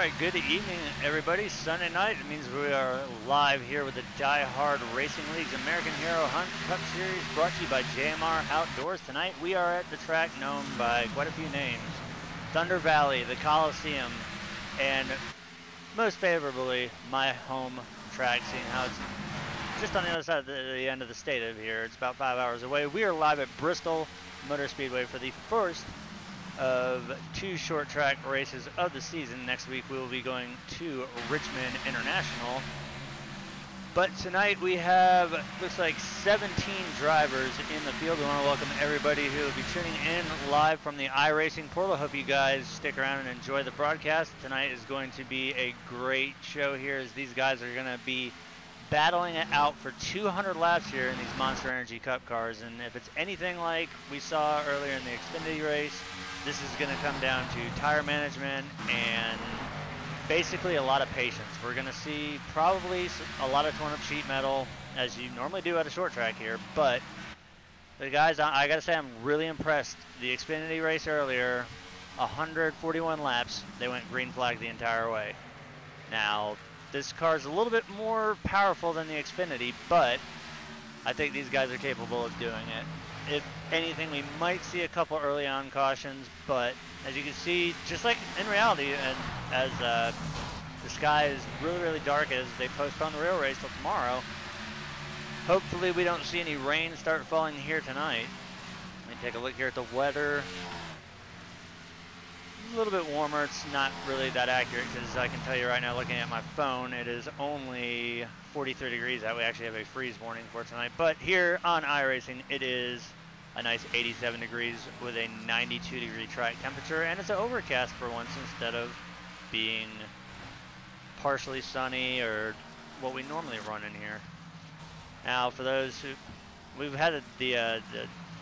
Alright, good evening everybody. Sunday night, it means we are live here with the Diehard Racing League's American Hero Hunt Cup Series, brought to you by JMR Outdoors. Tonight we are at the track known by quite a few names. Thunder Valley, the Coliseum, and most favorably, my home track, seeing how it's just on the other side of the end of the state of here. It's about 5 hours away. We are live at Bristol Motor Speedway for the first of two short track races of the season. Next week we will be going to Richmond International. But tonight we have, looks like 17 drivers in the field. We want to welcome everybody who will be tuning in live from the iRacing portal. Hope you guys stick around and enjoy the broadcast. Tonight is going to be a great show here, as these guys are going to be battling it out for 200 laps here in these Monster Energy Cup cars. And if it's anything like we saw earlier in the Xfinity race, this is going to come down to tire management and basically a lot of patience. We're going to see probably a lot of torn up sheet metal, as you normally do at a short track here. But the guys, I got to say, I'm really impressed. The Xfinity race earlier, 141 laps, they went green flag the entire way. Now, this car is a little bit more powerful than the Xfinity, but I think these guys are capable of doing it. If anything, we might see a couple early on cautions, but as you can see, just like in reality, and as the sky is really dark as they postpone the real race till tomorrow, hopefully we don't see any rain start falling here tonight. Let me take a look here at the weather. A little bit warmer. It's not really that accurate, because I can tell you right now, looking at my phone, it is only 43 degrees out. We actually have a freeze warning for tonight. But here on iRacing, it is a nice 87 degrees with a 92 degree track temperature, and it's overcast for once instead of being partially sunny or what we normally run in here. Now, for those who, we've had the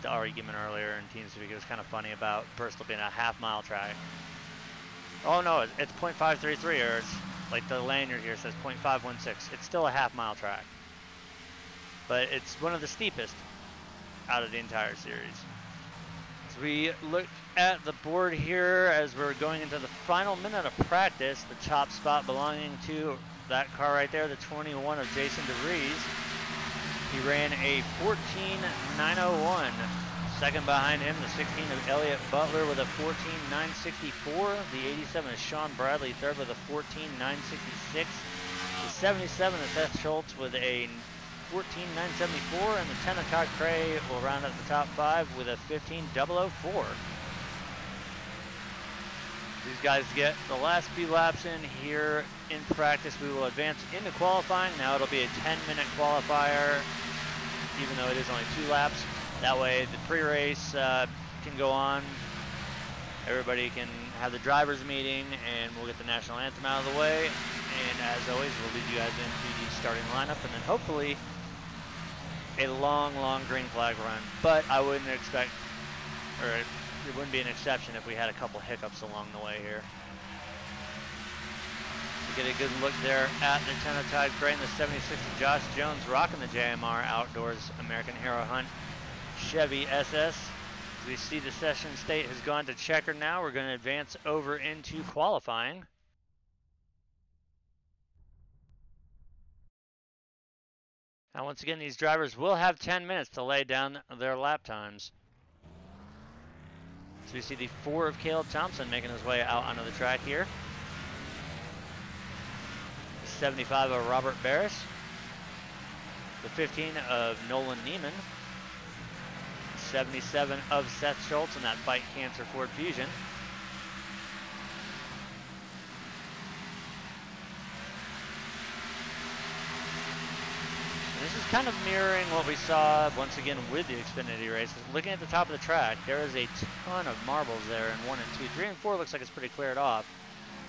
argument earlier in TeamSpeak. It was kind of funny about Bristol being a half-mile track. Oh no, it's 0.533, or it's like the lanyard here says 0.516. It's still a half-mile track, but it's one of the steepest out of the entire series. As we look at the board here, as we're going into the final minute of practice, the top spot belonging to that car right there, the 21 of Jason DeVries. He ran a 14.901. Second behind him, the 16 of Elliott Butler with a 14.964. The 87 of Sean Bradley, third with a 14.966. The 77 of Seth Schultz with a 14.974. And the 10 of Todd Cray will round out the top five with a 15.004. These guys get the last few laps in here in practice. We will advance into qualifying. Now it'll be a 10-minute qualifier, even though it is only 2 laps. That way the pre-race can go on. Everybody can have the drivers meeting, and we'll get the national anthem out of the way. And as always, we'll lead you guys into the starting lineup, and then hopefully a long green flag run. But I wouldn't expect, or it wouldn't be an exception if we had a couple hiccups along the way here. We get a good look there at the 10 of Todd Cray and the 76 of Josh Jones, rocking the JMR Outdoors American Hero Hunt Chevy SS. As we see, the session state has gone to checker now. We're going to advance over into qualifying. Now, once again, these drivers will have 10 minutes to lay down their lap times. So we see the 4 of Caleb Thompson making his way out onto the track here. 75 of Robert Barris. The 15 of Nolan Neiman. 77 of Seth Schultz in that Fight Cancer Ford Fusion. And this is kind of mirroring what we saw once again with the Xfinity races. Looking at the top of the track, there is a ton of marbles there in 1 and 2. 3 and 4 looks like it's pretty cleared off,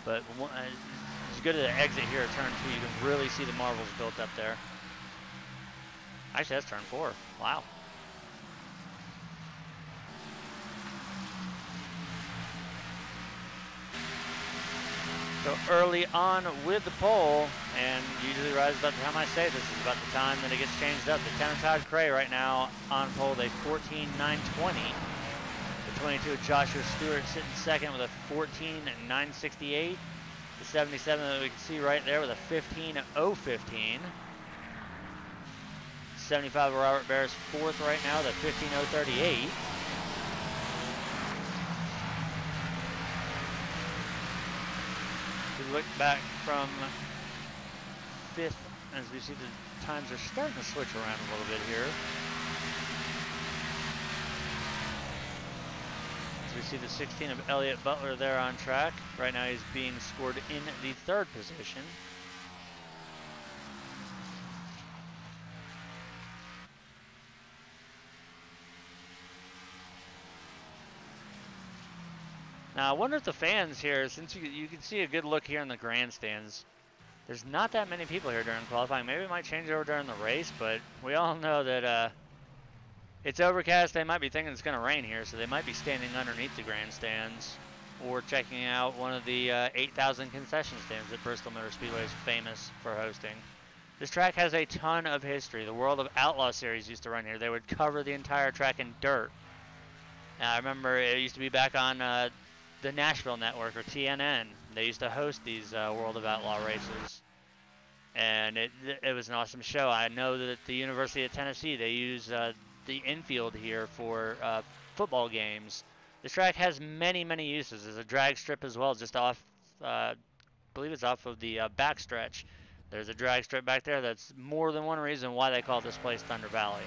but as you go to the exit here at turn 2, you can really see the marbles built up there. Actually, that's turn 4. Wow. So early on with the pole, and usually right about the time I say this is about the time that it gets changed up. The 10 of Todd Cray right now on pole, a 14.920. The 22 of Joshua Stewart sitting second with a 14.968. The 77 that we can see right there with a 15.015. 75 Robert Bear's fourth right now, the 15.038. If we look back from fifth, as we see the times are starting to switch around a little bit here. As we see the 16 of Elliott Butler there on track. Right now he's being scored in the third position. Now I wonder if the fans here, since you can see a good look here in the grandstands, there's not that many people here during qualifying. Maybe it might change over during the race, but we all know that it's overcast. They might be thinking it's going to rain here, so they might be standing underneath the grandstands or checking out one of the 8,000 concession stands that Bristol Motor Speedway is famous for hosting. This track has a ton of history. The World of Outlaw Series used to run here. They would cover the entire track in dirt. Now, I remember it used to be back on the Nashville Network, or TNN. They used to host these World of Outlaw races, and it was an awesome show. I know that at the University of Tennessee they use the infield here for football games. This track has many uses. There's a drag strip as well, just off, I believe it's off of the backstretch. There's a drag strip back there. That's more than one reason why they call this place Thunder Valley.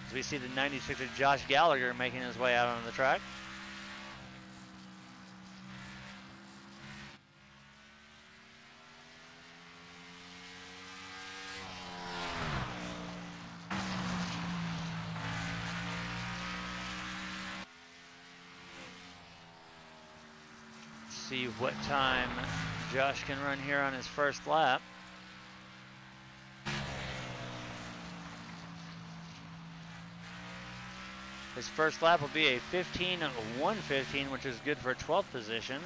As we see the 96 of Josh Gallagher making his way out on the track. See what time Josh can run here on his first lap. His first lap will be a 15.115, which is good for a 12th position.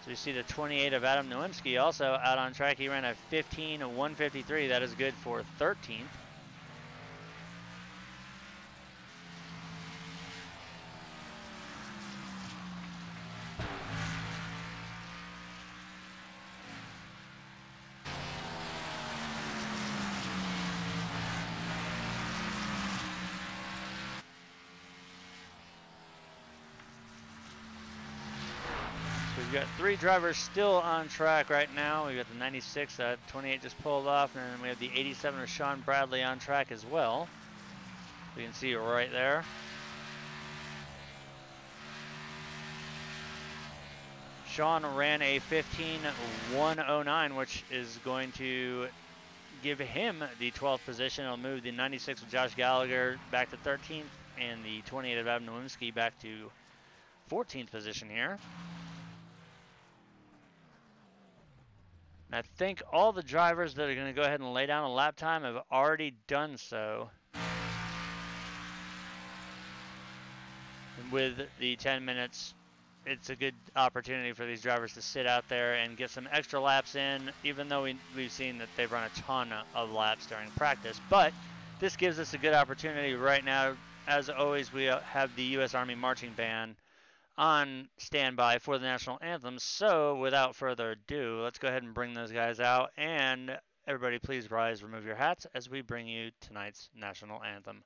So you see the 28 of Adam Nowinski also out on track. He ran a 15.153. That is good for 13th. We've got three drivers still on track right now. We've got the 96, 28 just pulled off, and then we have the 87 of Sean Bradley on track as well. We can see it right there. Sean ran a 15.109, which is going to give him the 12th position. It'll move the 96 of Josh Gallagher back to 13th, and the 28 of Adam Nowinski back to 14th position here. I think all the drivers that are going to go ahead and lay down a lap time have already done so. With the 10 minutes, it's a good opportunity for these drivers to sit out there and get some extra laps in, even though we've seen that they've run a ton of laps during practice. But this gives us a good opportunity right now. As always, we have the U.S. Army Marching Band on standby for the national anthem. So without further ado, let's go ahead and bring those guys out, and everybody please rise, remove your hats as we bring you tonight's national anthem.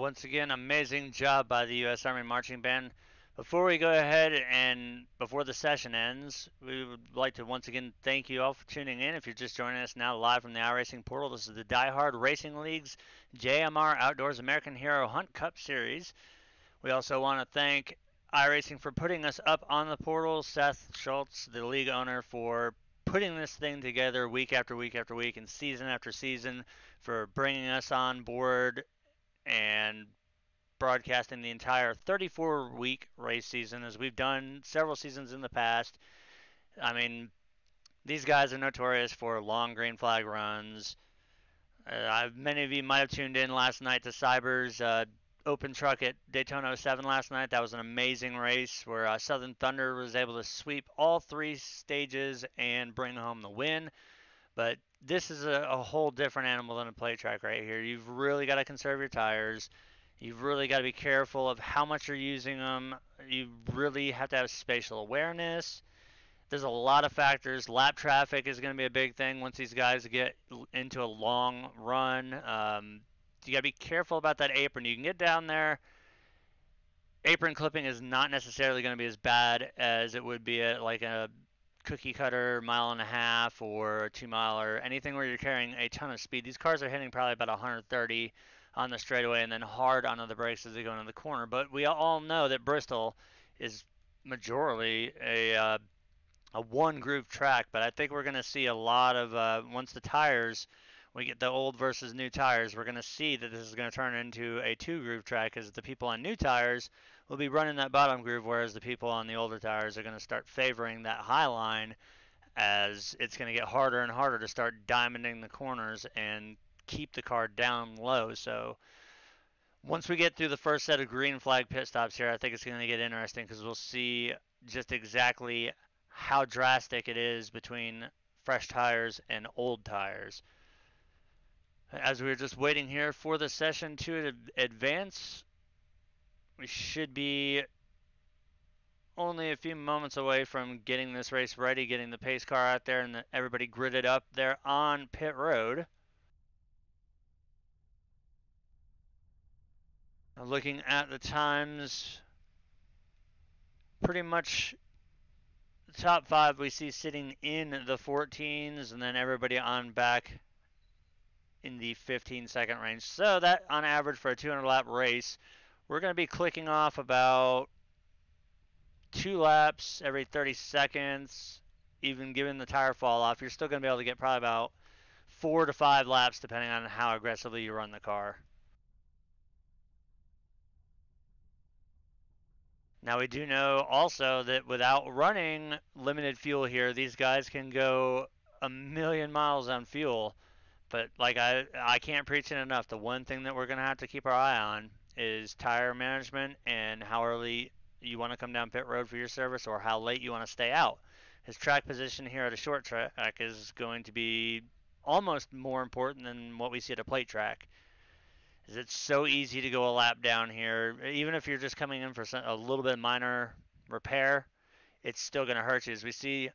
Once again, amazing job by the U.S. Army Marching Band. Before we go ahead and before the session ends, we would like to once again thank you all for tuning in. If you're just joining us now live from the iRacing portal, this is the Diehard Racing League's JMR Outdoors American Hero Hunt Cup Series. We also want to thank iRacing for putting us up on the portal, Seth Schultz, the league owner, for putting this thing together week after week after week and season after season, for bringing us on board and broadcasting the entire 34-week race season, as we've done several seasons in the past. I mean, these guys are notorious for long green flag runs. Many of you might have tuned in last night to Cyber's open truck at Daytona 07 last night. That was an amazing race where Southern Thunder was able to sweep all three stages and bring home the win. But this is a whole different animal than a plate track right here. You've really got to conserve your tires. You've really got to be careful of how much you're using them. You really have to have spatial awareness. There's a lot of factors. Lap traffic is going to be a big thing once these guys get into a long run. You got to be careful about that apron. You can get down there. Apron clipping is not necessarily going to be as bad as it would be at like a cookie cutter mile and a half or a 2 miler, anything where you're carrying a ton of speed. These cars are hitting probably about 130 on the straightaway and then hard onto the brakes as they go into the corner. But we all know that Bristol is majorly a one groove track, but I think we're going to see a lot of once the tires, we get the old versus new tires, we're going to see that this is going to turn into a two groove track, as the people on new tires will be running that bottom groove, whereas the people on the older tires are going to start favoring that high line, as it's going to get harder and harder to start diamonding the corners and keep the car down low. So once we get through the first set of green flag pit stops here, I think it's going to get interesting, because we'll see just exactly how drastic it is between fresh tires and old tires. As we're just waiting here for the session to advance, we should be only a few moments away from getting this race ready, getting the pace car out there and everybody gridded up there on pit road. Looking at the times, pretty much the top five we see sitting in the 14s, and then everybody on back in the 15-second range. So that, on average, for a 200-lap race, we're going to be clicking off about 2 laps every 30 seconds, even given the tire fall off. You're still going to be able to get probably about 4 to 5 laps, depending on how aggressively you run the car. Now, we do know also that without running limited fuel here, these guys can go a million miles on fuel. But like I can't preach it enough. The one thing that we're going to have to keep our eye on is tire management and how early you want to come down pit road for your service, or how late you want to stay out. His track position here at a short track is going to be almost more important than what we see at a plate track. It's so easy to go a lap down here. Even if you're just coming in for a little bit of minor repair, it's still going to hurt you. As we see,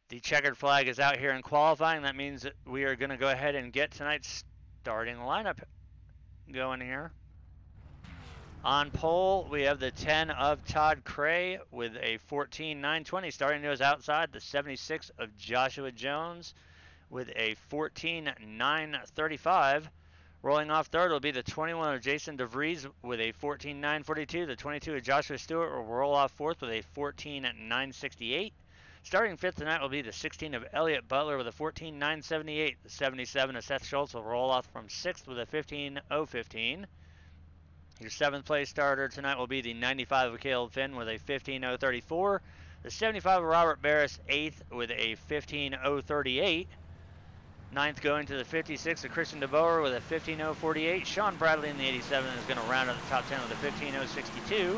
the checkered flag is out here in qualifying. That means that we are going to go ahead and get tonight's starting lineup going here. On pole, we have the 10 of Todd Cray with a 14.920. Starting to his outside, the 76 of Joshua Jones with a 14.935. Rolling off third will be the 21 of Jason DeVries with a 14.942. The 22 of Joshua Stewart will roll off fourth with a 14.968. Starting fifth tonight will be the 16 of Elliott Butler with a 14.978. The 77 of Seth Schultz will roll off from sixth with a 15.015. Your seventh place starter tonight will be the 95 of Caleb Finn with a 15.034. The 75 of Robert Barris, eighth with a 15.038. Ninth going to the 56 of Christian DeBoer with a 15.048. Sean Bradley in the 87 is going to round out the top 10 with a 15.062.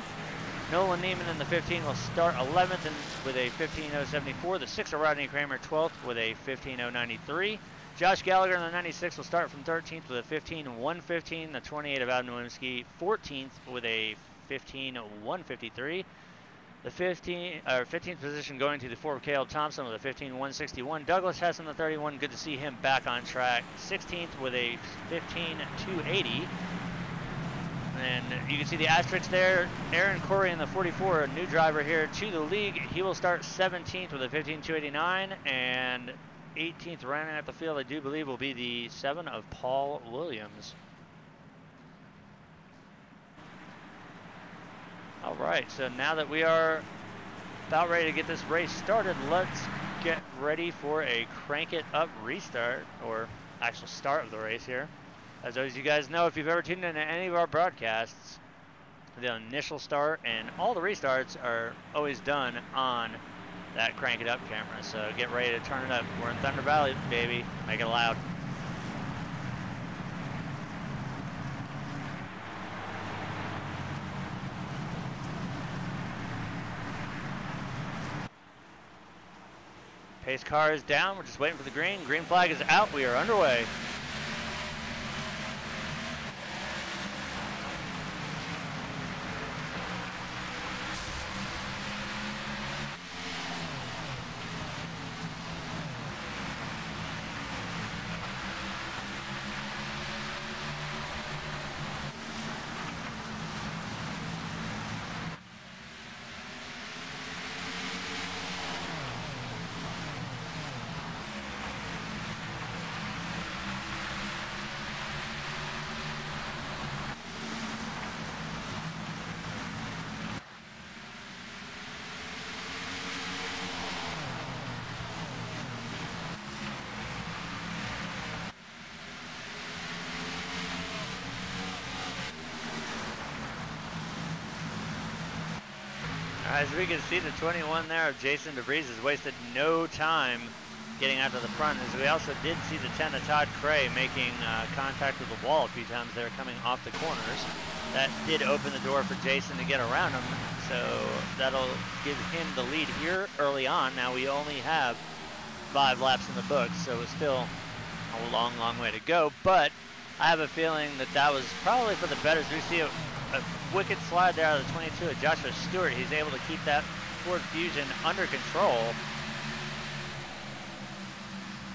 Nolan Neiman in the 15 will start 11th with a 15.074. The 6 of Rodney Kramer 12th with a 15.093. Josh Gallagher in the 96 will start from 13th with a 15.115. The 28 of Adam Nowinski 14th with a 15.153. The 15th position going to the 4 of Caleb Thompson with a 15.161. Douglas Hess in the 31, good to see him back on track. 16th with a 15.280. And you can see the asterisks there. Aaron Corey in the 44, a new driver here to the league. He will start 17th with a 15.289, and 18th running at the field, I do believe, will be the 7 of Paul Williams. All right, so now that we are about ready to get this race started, let's get ready for a crank it up restart, or actual start of the race here. As always, you guys know, if you've ever tuned into any of our broadcasts, the initial start and all the restarts are always done on that crank it up camera. So get ready to turn it up. We're in Thunder Valley, baby. Make it loud. Pace car is down. We're just waiting for the green. Green flag is out. We are underway. As we can see, the 21 there of Jason DeVries has wasted no time getting out to the front, as we also did see the 10 of Todd Cray making contact with the wall a few times there coming off the corners. That did open the door for Jason to get around him, so that'll give him the lead here early on. Now we only have 5 laps in the books, so it's still a long, long way to go, but I have a feeling that that was probably for the better. As we see a wicked slide there out of the 22 of Joshua Stewart. He's able to keep that Ford Fusion under control.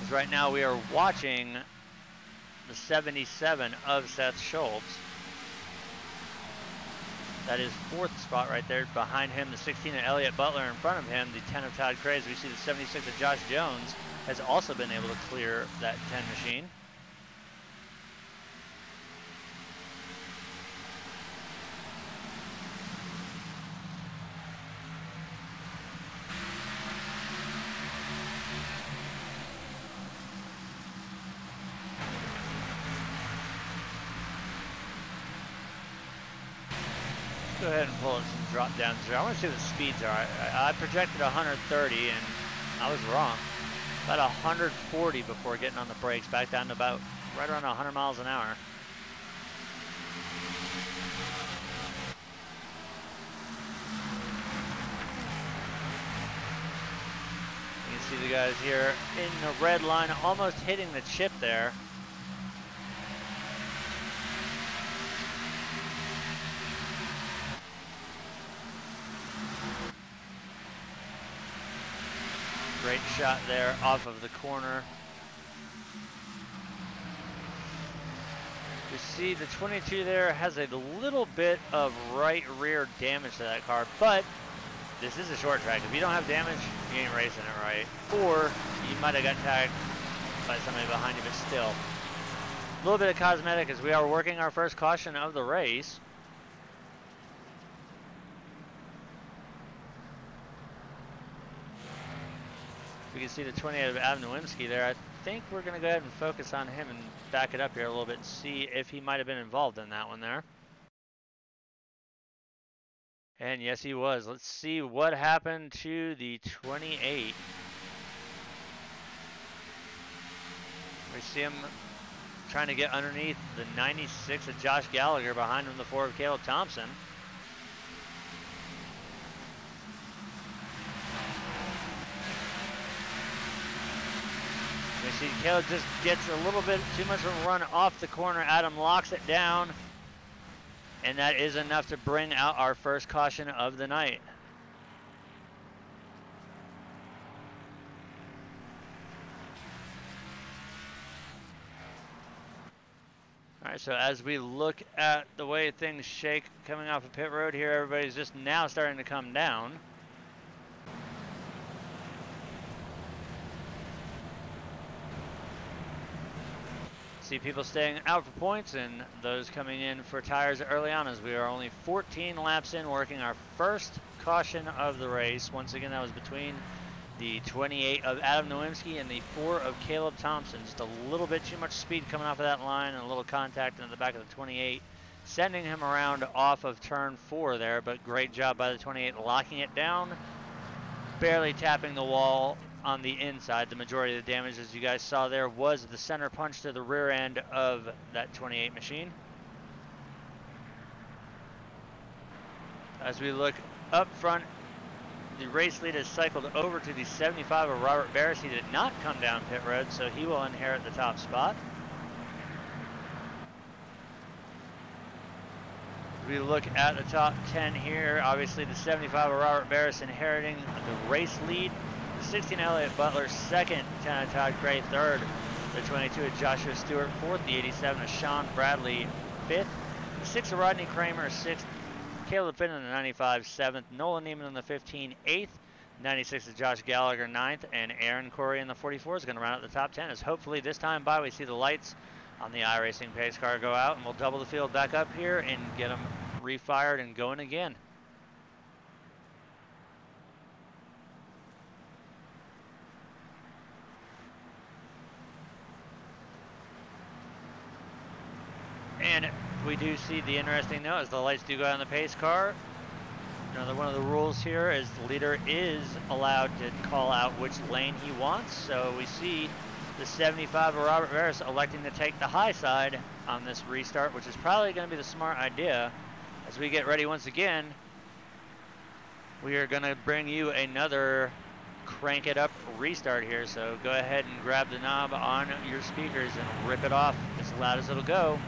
As right now we are watching the 77 of Seth Schultz. That is 4th spot right there. Behind him, the 16 of Elliott Butler. In front of him, the 10 of Todd Cray. As we see the 76 of Josh Jones has also been able to clear that 10 machine. Go ahead and pull in some drop downs here. I want to see what the speeds are. I projected 130 and I was wrong. About 140 before getting on the brakes, back down to about right around 100 miles an hour. You can see the guys here in the red line almost hitting the chip there. Great shot there off of the corner. You see the 22 there has a little bit of right rear damage to that car, but this is a short track. If you don't have damage, you ain't racing it right. Or you might have got tagged by somebody behind you, but still. A little bit of cosmetic as we are working our first caution of the race. We can see the 28 of Adam Nowinski there. I think we're going to go ahead and focus on him and back it up here a little bit and see if he might have been involved in that one there. And yes, he was. Let's see what happened to the 28. We see him trying to get underneath the 96 of Josh Gallagher, behind him the 4 of Caleb Thompson. You see Caleb just gets a little bit too much of a run off the corner. Adam locks it down, and that is enough to bring out our first caution of the night. All right, right, so as we look at the way things shake coming off of pit road here, everybody's just now starting to come down. See people staying out for points and those coming in for tires early on, as we are only 14 laps in, working our first caution of the race. Once again, that was between the 28 of Adam Nowinski and the 4 of Caleb Thompson. Just a little bit too much speed coming off of that line and a little contact in the back of the 28, sending him around off of turn 4 there, but great job by the 28 locking it down, barely tapping the wall on the inside. The majority of the damage, as you guys saw there, was the center punch to the rear end of that 28 machine. As we look up front, the race lead has cycled over to the 75 of Robert Barris. He did not come down pit road, so he will inherit the top spot. We look at the top 10 here. Obviously, the 75 of Robert Barris inheriting the race lead. The 16 Elliott Butler second, 10 of Todd Gray third. The 22 of Joshua Stewart fourth. The 87 of Sean Bradley fifth. The 6 of Rodney Kramer sixth. Caleb Finn in the 95 7th. Nolan Neiman in the 15 8th. 96 of Josh Gallagher 9th. And Aaron Corey in the 44 is going to round out the top 10. As hopefully this time by we see the lights on the iRacing pace car go out, and we'll double the field back up here and get them refired and going again. And we do see the interesting note as the lights do go out on the pace car. Another one of the rules here is the leader is allowed to call out which lane he wants. So we see the 75 of Robert Barris electing to take the high side on this restart, which is probably going to be the smart idea. As we get ready once again, we are going to bring you another crank it up restart here. So go ahead and grab the knob on your speakers and rip it off as loud as it'll go.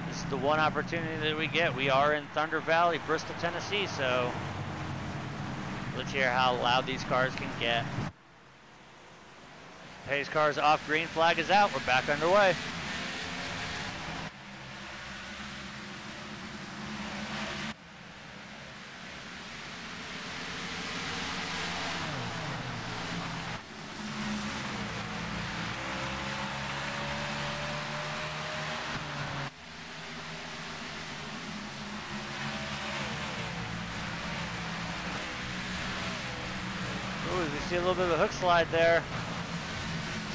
This is the one opportunity that we get. We are in Thunder Valley, Bristol, Tennessee, so let's hear how loud these cars can get. Pace car's off, green flag is out. We're back underway. See a little bit of a hook slide there.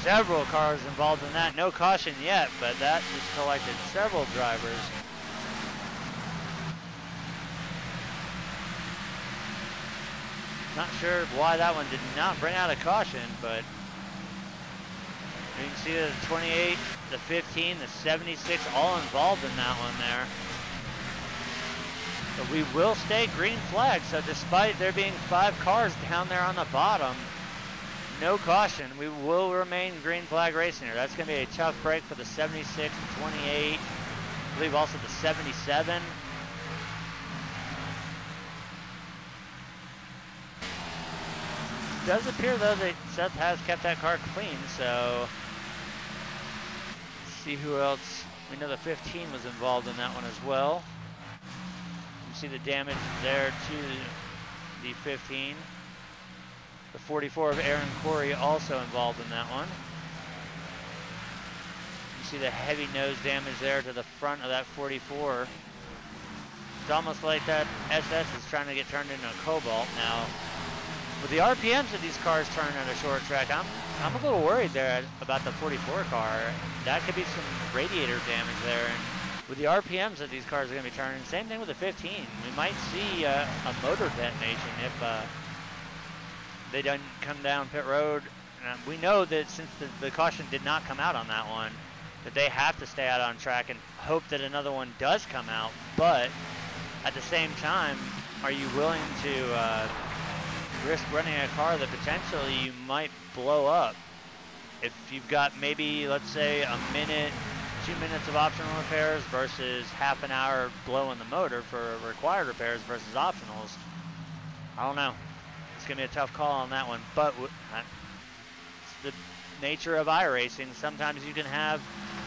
Several cars involved in that. No caution yet, but that just collected several drivers. Not sure why that one did not bring out a caution, but you can see the 28, the 15, the 76 all involved in that one there. But we will stay green flag, so despite there being 5 cars down there on the bottom, no caution, we will remain green flag racing here. That's going to be a tough break for the 76, the 28, I believe also the 77. It does appear though that Seth has kept that car clean, so let's see who else. We know the 15 was involved in that one as well. See the damage there to the 15. The 44 of Aaron Corey also involved in that one. You see the heavy nose damage there to the front of that 44. It's almost like that SS is trying to get turned into a Cobalt now. With the RPMs that these cars turn at a short track, I'm a little worried there about the 44 car. That could be some radiator damage there. And with the RPMs that these cars are going to be turning, same thing with the 15. We might see a motor detonation if they don't come down pit road. We know that since the caution did not come out on that one, that they have to stay out on track and hope that another one does come out. But at the same time, are you willing to risk running a car that potentially you might blow up? If you've got maybe, let's say, a minute, 2 minutes of optional repairs versus half an hour blowing the motor for required repairs versus optionals. I don't know. It's going to be a tough call on that one, but it's the nature of iRacing. Sometimes you can have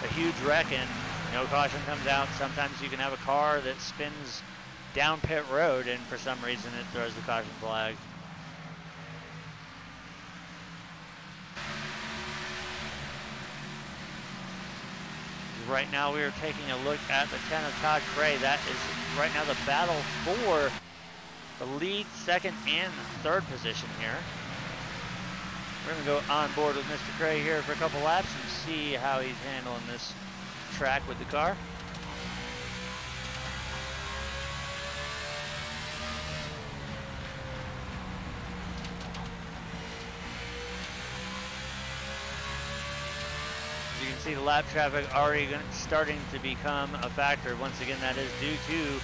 a huge wreck and no caution comes out. Sometimes you can have a car that spins down pit road and for some reason it throws the caution flag. Right now we are taking a look at the 10 of Todd Cray. That is right now the battle for the lead, second, and third position here. We're going to go on board with Mr. Cray here for a couple laps and see how he's handling this track with the car. As you can see, the lap traffic already starting to become a factor. Once again, that is due to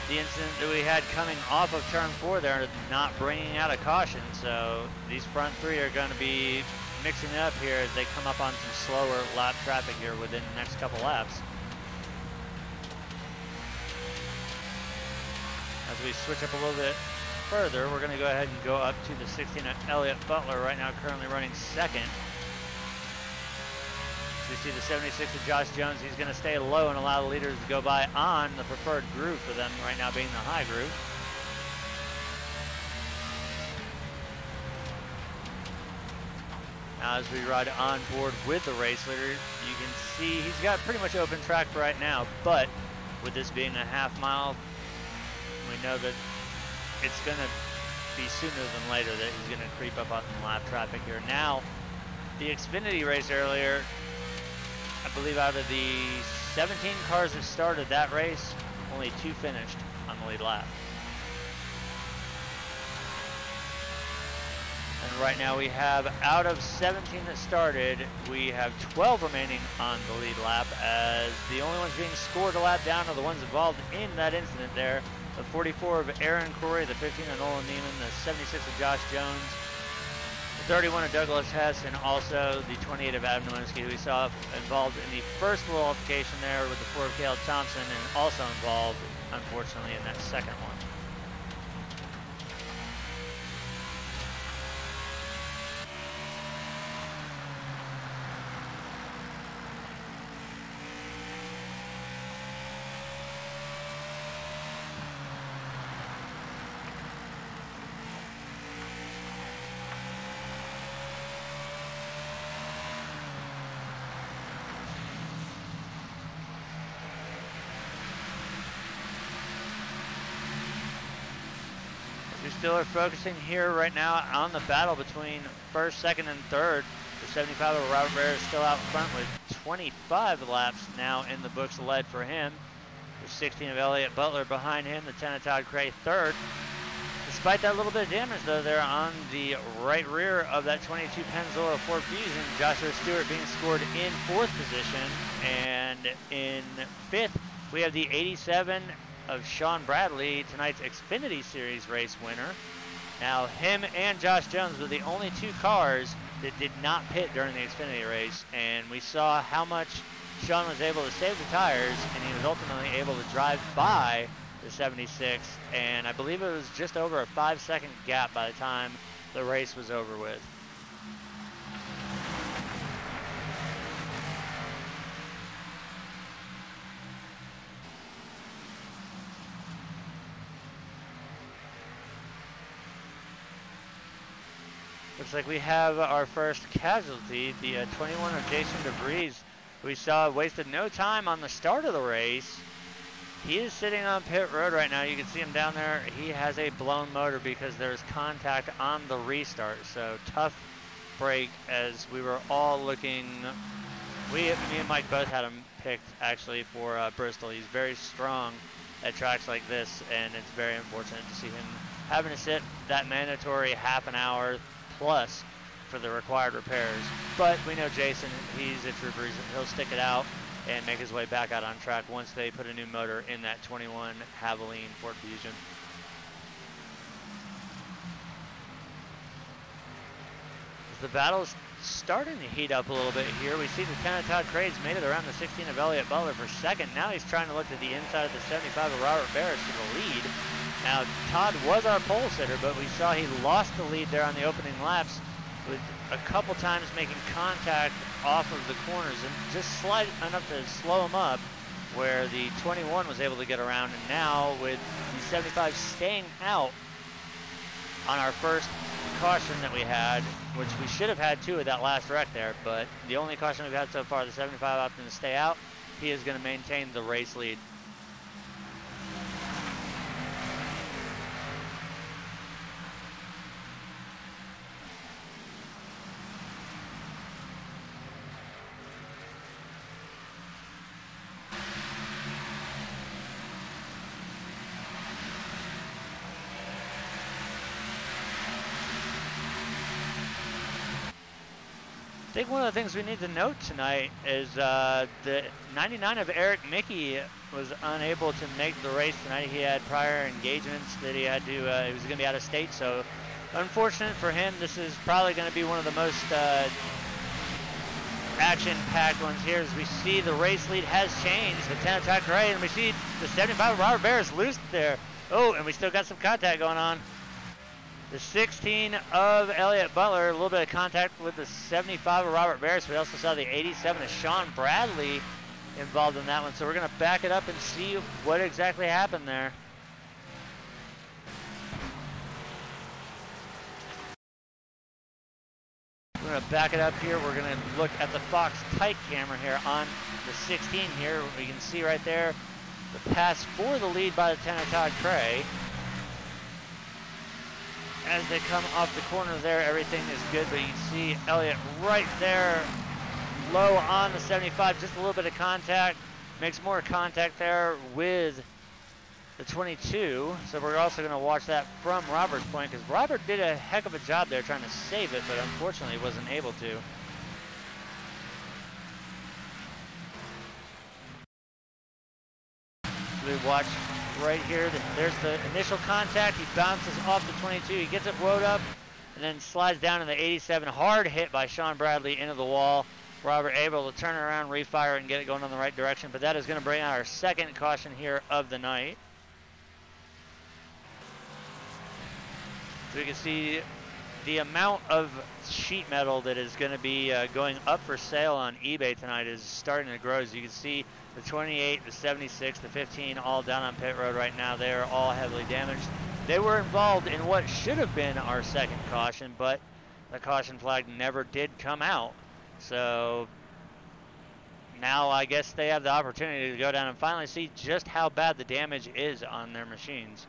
the incident that we had coming off of turn 4 there, not bringing out a caution. So these front three are going to be mixing it up here as they come up on some slower lap traffic here within the next couple laps. As we switch up a little bit further, we're going to go ahead and go up to the 16 of Elliott Butler, right now currently running second. We see the 76 of Josh Jones. He's going to stay low and allow the leaders to go by on the preferred groove for them right now being the high groove. Now as we ride on board with the race leader, you can see he's got pretty much open track for right now, but with this being a half mile, we know that it's going to be sooner than later that he's going to creep up on the lap traffic here. Now, the Xfinity race earlier, I believe out of the 17 cars that started that race, only 2 finished on the lead lap. And right now we have, out of 17 that started, we have 12 remaining on the lead lap, as the only ones being scored a lap down are the ones involved in that incident there. The 44 of Aaron Corey, the 15 of Nolan Neiman, the 76 of Josh Jones, 31 of Douglas Hess, and also the 28 of Adam Nowinski, who we saw involved in the first little altercation there with the 4 of Caleb Thompson, and also involved, unfortunately, in that second one. We still are focusing here right now on the battle between first, second, and third. The 75 of Robert Bear is still out front with 25 laps now in the books led for him. The 16 of Elliott Butler behind him, the 10 of Todd Cray third. Despite that little bit of damage though there on the right rear of that 22 Pennzoil Ford Fusion, Joshua Stewart being scored in 4th position. And in 5th, we have the 87 of Sean Bradley, tonight's Xfinity Series race winner. Now, him and Josh Jones were the only 2 cars that did not pit during the Xfinity race, and we saw how much Sean was able to save the tires, and he was ultimately able to drive by the 76, and I believe it was just over a 5-second gap by the time the race was over with. Looks like we have our first casualty, the 21 of Jason DeVries. We saw wasted no time on the start of the race. He is sitting on pit road right now. You can see him down there. He has a blown motor because there's contact on the restart. So tough break as we were all looking. Me and Mike both had him picked actually for Bristol. He's very strong at tracks like this, and it's very unfortunate to see him having to sit that mandatory half an hour plus for the required repairs. But we know Jason, he's a trooper. He'll stick it out and make his way back out on track once they put a new motor in that 21 Havoline Ford Fusion. As the battle's starting to heat up a little bit here, we see the 10 of Todd Cray's made it around the 16 of Elliott Butler for second. Now he's trying to look to the inside of the 75 of Robert Barris for the lead. Now, Todd was our pole sitter, but we saw he lost the lead there on the opening laps with a couple times making contact off of the corners and just slight enough to slow him up, where the 21 was able to get around. And now with the 75 staying out on our first caution that we had, which we should have had two at that last wreck there, but the only caution we've had so far, the 75 opting to stay out, he is going to maintain the race lead. I think one of the things we need to note tonight is the 99 of Eric Mickey was unable to make the race tonight. He had prior engagements that he had to, he was going to be out of state, so unfortunate for him. This is probably going to be one of the most action-packed ones here, as we see the race lead has changed. The 10 attack right, and we see the 75 Robert Barris loose there. Oh, and we still got some contact going on. The 16 of Elliott Butler, a little bit of contact with the 75 of Robert Barris. We also saw the 87 of Sean Bradley involved in that one. So we're going to back it up and see what exactly happened there. We're going to back it up here. We're going to look at the Fox tight camera here on the 16 here. We can see right there the pass for the lead by the 10 of Todd Cray. As they come off the corner there, everything is good, but you can see Elliott right there, low on the 75, just a little bit of contact, makes more contact there with the 22. So we're also going to watch that from Robert's point, because Robert did a heck of a job there trying to save it, but unfortunately wasn't able to. We watch right here, there's the initial contact. He bounces off the 22, he gets it woed up, and then slides down to the 87. Hard hit by Sean Bradley into the wall. Robert able to turn it around, refire, and get it going in the right direction. But that is going to bring out our second caution here of the night. So we can see the amount of sheet metal that is going to be going up for sale on eBay tonight is starting to grow. As you can see, the 28, the 76, the 15, all down on pit road right now. They are all heavily damaged. They were involved in what should have been our second caution, but the caution flag never did come out. So now I guess they have the opportunity to go down and finally see just how bad the damage is on their machines.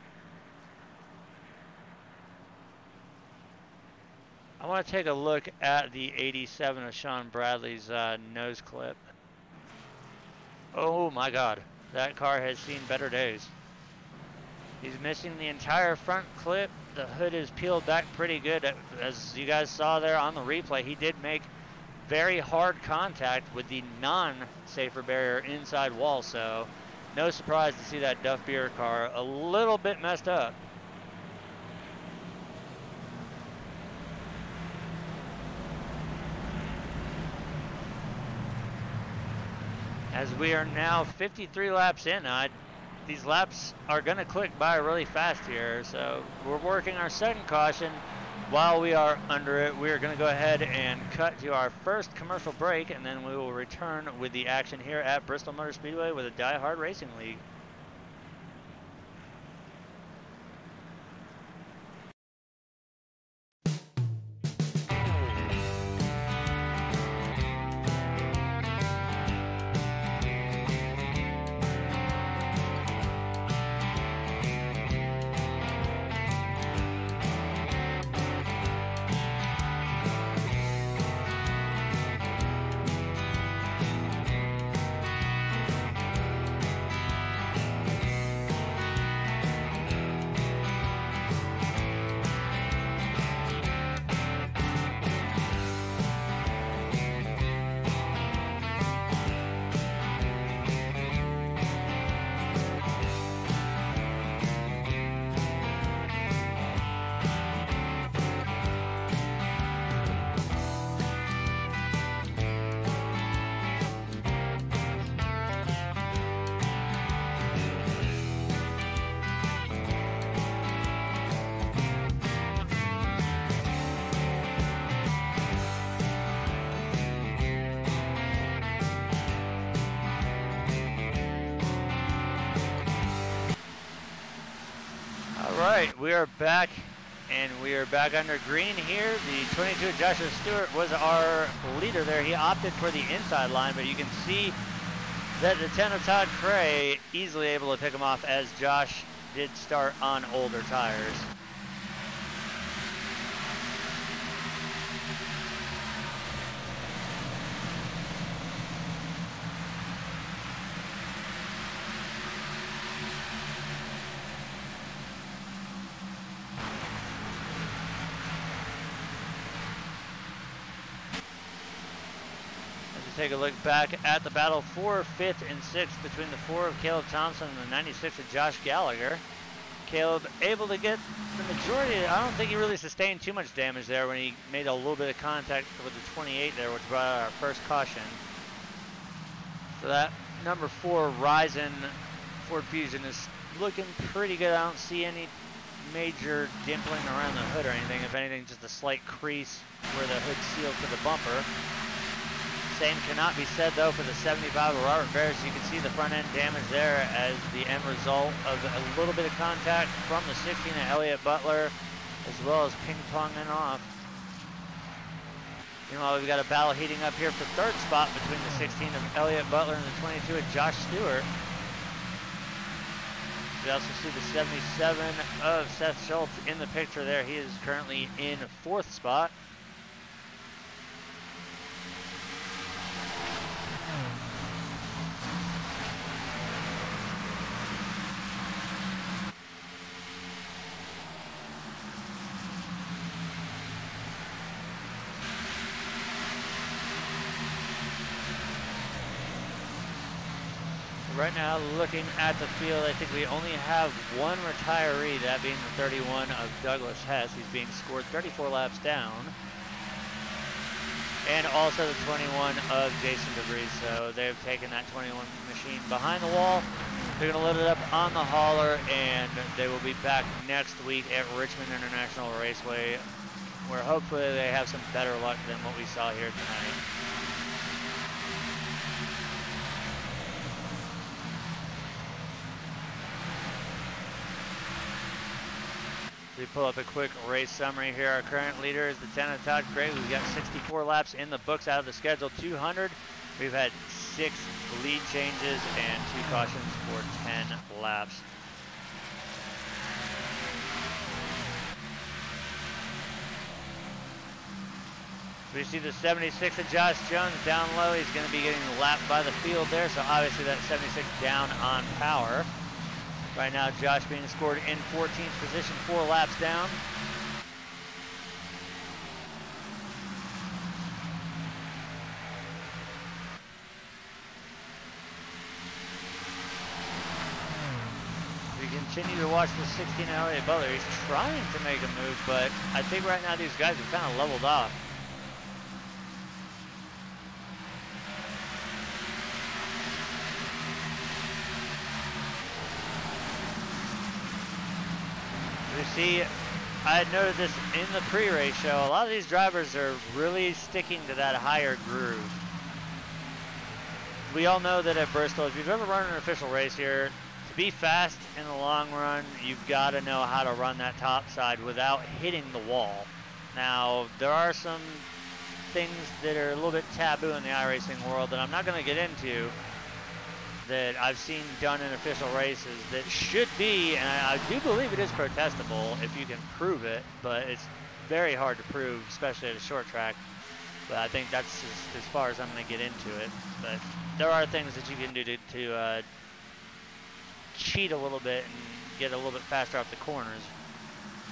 I want to take a look at the 87 of Sean Bradley's nose clip. Oh my God, that car has seen better days. He's missing the entire front clip. The hood is peeled back pretty good. As you guys saw there on the replay, he did make very hard contact with the non-safer barrier inside wall, so no surprise to see that Duff Beer car a little bit messed up. As we are now 53 laps in, these laps are going to click by really fast here. So we're working our second caution. While we are under it, we are going to go ahead and cut to our first commercial break, and then we will return with the action here at Bristol Motor Speedway with the Diehard Racing League. right, we are back, and we are back under green here. The 22 Joshua Stewart was our leader there. He opted for the inside line, but you can see that the 10 of Todd Cray easily able to pick him off, as Josh did start on older tires. Take a look back at the battle for 5th and 6th between the 4 of Caleb Thompson and the 96 of Josh Gallagher. Caleb able to get the majority. I don't think he really sustained too much damage there when he made a little bit of contact with the 28 there, which brought out our first caution. So that number 4 Ryzen Ford Fusion is looking pretty good. I don't see any major dimpling around the hood or anything. If anything, just a slight crease where the hood sealed to the bumper. Same cannot be said though for the 75 of Robert Barris. You can see the front end damage there as the end result of a little bit of contact from the 16 of Elliott Butler, as well as ping-ponging off. Meanwhile, we've got a battle heating up here for 3rd spot between the 16 of Elliott Butler and the 22 of Josh Stewart. We also see the 77 of Seth Schultz in the picture there. He is currently in 4th spot. Right now, looking at the field, I think we only have one retiree, that being the 31 of Douglas Hess. He's being scored 34 laps down. And also the 21 of Jason Debris. So they've taken that 21 machine behind the wall. They're going to load it up on the hauler, and they will be back next week at Richmond International Raceway, where hopefully they have some better luck than what we saw here tonight. We pull up a quick race summary here. Our current leader is the 10 of Todd Cray. We've got 64 laps in the books out of the schedule, 200. We've had 6 lead changes and 2 cautions for 10 laps. We see the 76 of Josh Jones down low. He's going to be getting lapped by the field there, so obviously that 76 down on power. Right now, Josh being scored in 14th position, 4 laps down. We continue to watch the 16 Elliott Butler. He's trying to make a move, but I think right now these guys have kind of leveled off. You see, I had noted this in the pre-race show. A lot of these drivers are really sticking to that higher groove. We all know that at Bristol, if you've ever run an official race here, to be fast in the long run, you've got to know how to run that top side without hitting the wall. Now, there are some things that are a little bit taboo in the iRacing world that I'm not going to get into, that I've seen done in official races that should be, and I do believe it is protestable if you can prove it, but it's very hard to prove, especially at a short track. But I think that's as far as I'm going to get into it. But there are things that you can do to cheat a little bit and get a little bit faster off the corners.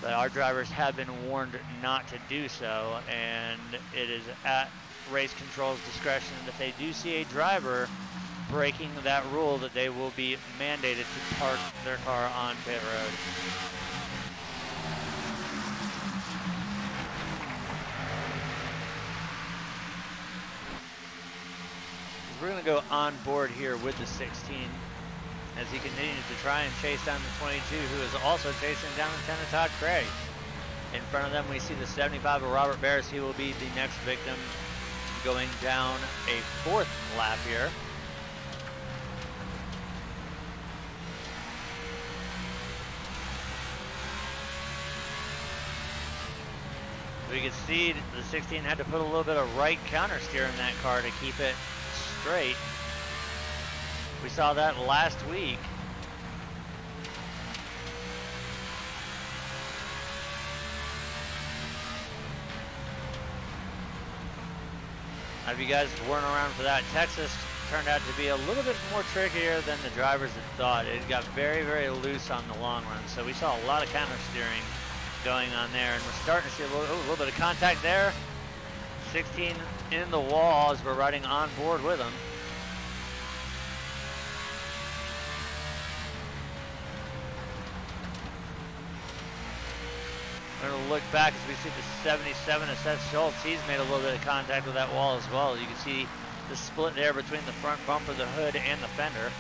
But our drivers have been warned not to do so, and it is at race control's discretion that if they do see a driver breaking that rule, that they will be mandated to park their car on pit road. We're going to go on board here with the 16 as he continues to try and chase down the 22, who is also chasing down the 10 of Todd Cray. In front of them, we see the 75 of Robert Barris. He will be the next victim, going down a 4th lap here. we could see, the 16 had to put a little bit of right counter steer in that car to keep it straight. We saw that last week. Now, if you guys weren't around for that, Texas turned out to be a little bit more trickier than the drivers had thought. It got very, very loose on the long run, so we saw a lot of counter steering going on there, and we're starting to see a little bit of contact there. 16 in the wall as we're riding on board with them. We're going to look back as we see the 77 of Seth Schultz. He's made a little bit of contact with that wall as well. You can see the split there between the front bumper, the hood, and the fender.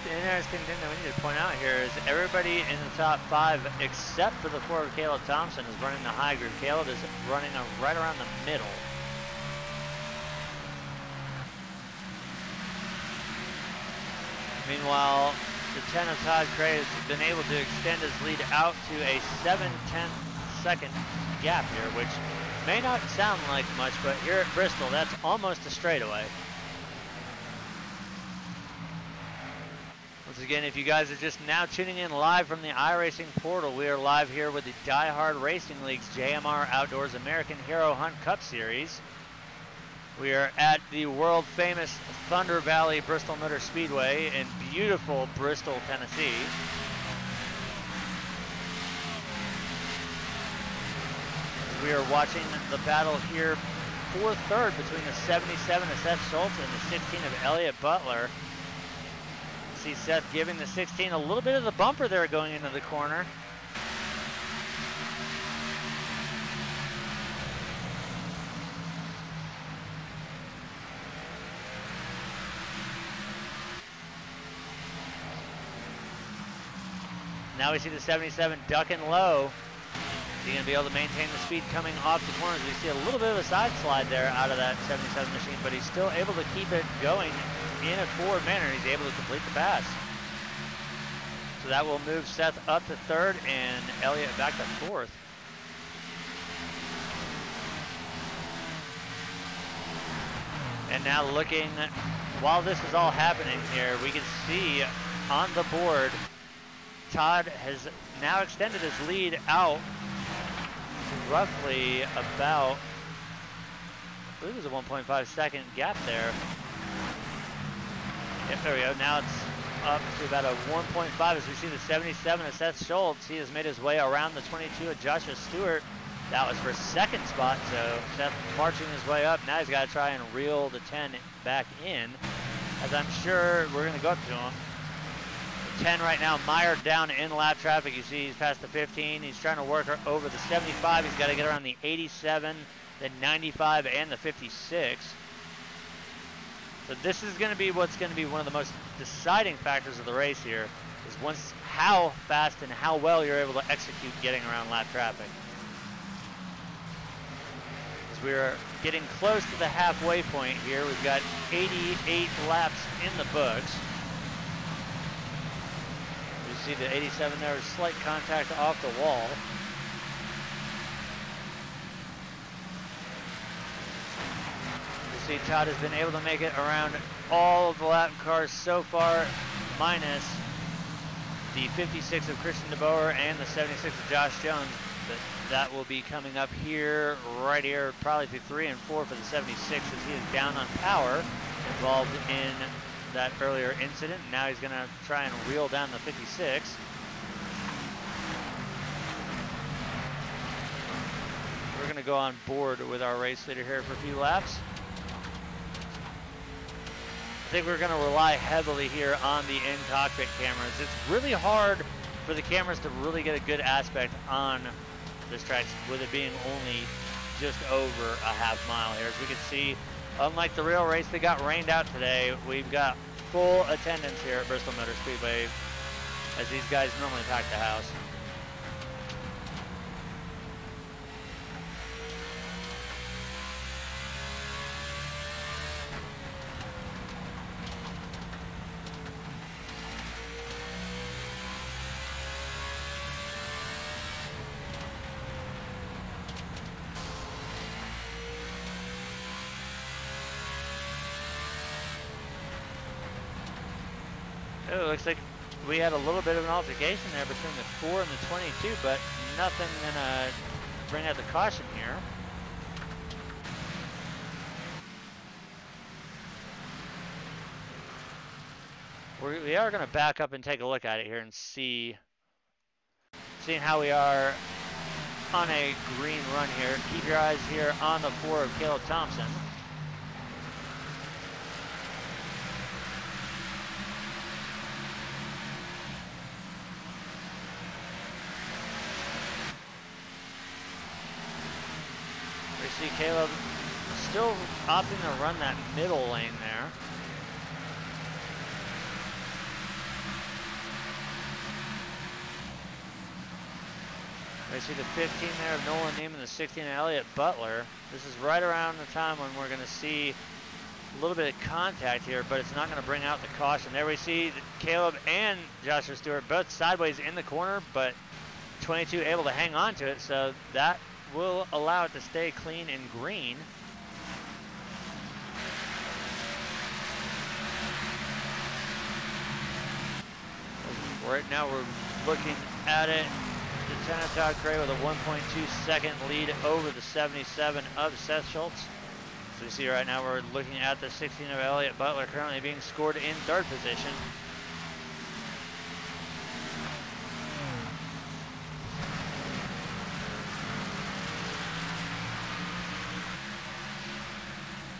The interesting thing that we need to point out here is everybody in the top 5 except for the Ford Caleb Thompson is running the high group. Caleb is running right around the middle. Meanwhile, the 10 of Todd Cray has been able to extend his lead out to a 7/10 second gap here, which may not sound like much, but here at Bristol, that's almost a straightaway. Once again, if you guys are just now tuning in live from the iRacing portal, we are live here with the Diehard Racing League's JMR Outdoors American Hero Hunt Cup Series. We are at the world famous Thunder Valley Bristol Motor Speedway in beautiful Bristol, Tennessee. We are watching the battle here for third between the 77 of Seth Schultz and the 16 of Elliott Butler. See Seth giving the 16 a little bit of the bumper there going into the corner. Now we see the 77 ducking low. Is he going to be able to maintain the speed coming off the corners? We see a little bit of a side slide there out of that 77 machine, but he's still able to keep it going in a forward manner. He's able to complete the pass. So that will move Seth up to third and Elliott back to fourth. And now looking, while this is all happening here, we can see on the board, Todd has now extended his lead out to roughly about, I believe it was a 1.5 second gap there. Yep, there we go. Now it's up to about a 1.5 as we see the 77 of Seth Schultz. He has made his way around the 22 of Joshua Stewart. That was for second spot, so Seth marching his way up. Now he's got to try and reel the 10 back in, as I'm sure we're going to go up to him. 10 right now, mired down in lap traffic. You see he's past the 15. He's trying to work over the 75. He's got to get around the 87, the 95, and the 56. So this is going to be what's going to be one of the most deciding factors of the race here, is once how fast and how well you're able to execute getting around lap traffic. As we are getting close to the halfway point here, we've got 88 laps in the books. See the 87 there, slight contact off the wall. You see Todd has been able to make it around all of the lap cars so far, minus the 56 of Christian DeBoer and the 76 of Josh Jones. But that will be coming up here, right here, probably through 3 and 4 for the 76, as he is down on power, involved in that earlier incident. Now he's going to try and reel down the 56. We're going to go on board with our race leader here for a few laps. I think we're going to rely heavily here on the in-cockpit cameras. It's really hard for the cameras to really get a good aspect on this track, with it being only just over a half mile here. As we can see, unlike the real race that got rained out today, we've got full attendance here at Bristol Motor Speedway, as these guys normally pack the house. It looks like we had a little bit of an altercation there between the 4 and the 22, but nothing gonna bring out the caution here. We are gonna back up and take a look at it here and seeing how we are on a green run here. Keep your eyes here on the 4 of Caleb Thompson. We see Caleb still opting to run that middle lane there. We see the 15 there of Nolan Neiman, the 16 of Elliott Butler. This is right around the time when we're going to see a little bit of contact here, but it's not going to bring out the caution. There we see Caleb and Joshua Stewart both sideways in the corner, but 22 able to hang on to it, so that will allow it to stay clean and green. Right now we're looking at it. Lieutenant Todd Cray with a 1.2 second lead over the 77 of Seth Schultz. So you see right now we're looking at the 16 of Elliott Butler currently being scored in 3rd position.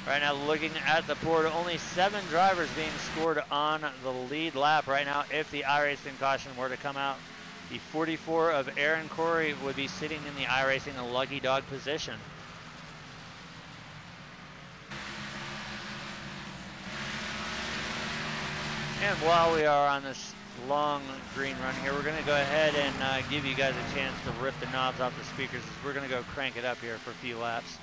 Right now looking at the board, only 7 drivers being scored on the lead lap right now. If the iRacing caution were to come out, the 44 of Aaron Corey would be sitting in the iRacing lucky dog position. And while we are on this long green run here, we're going to go ahead and give you guys a chance to rip the knobs off the speakers as we're going to go crank it up here for a few laps.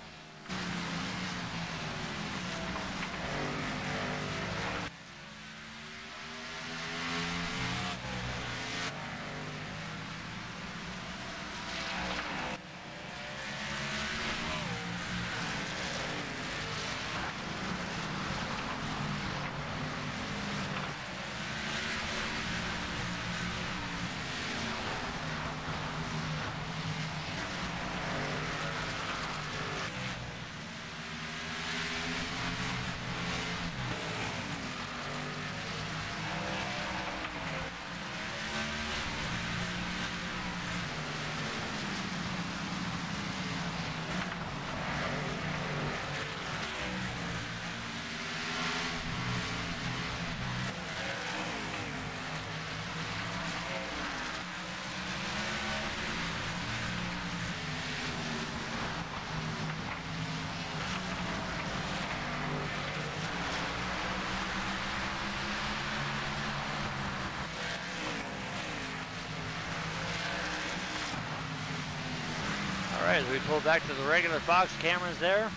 All right, as we pull back to the regular box cameras there,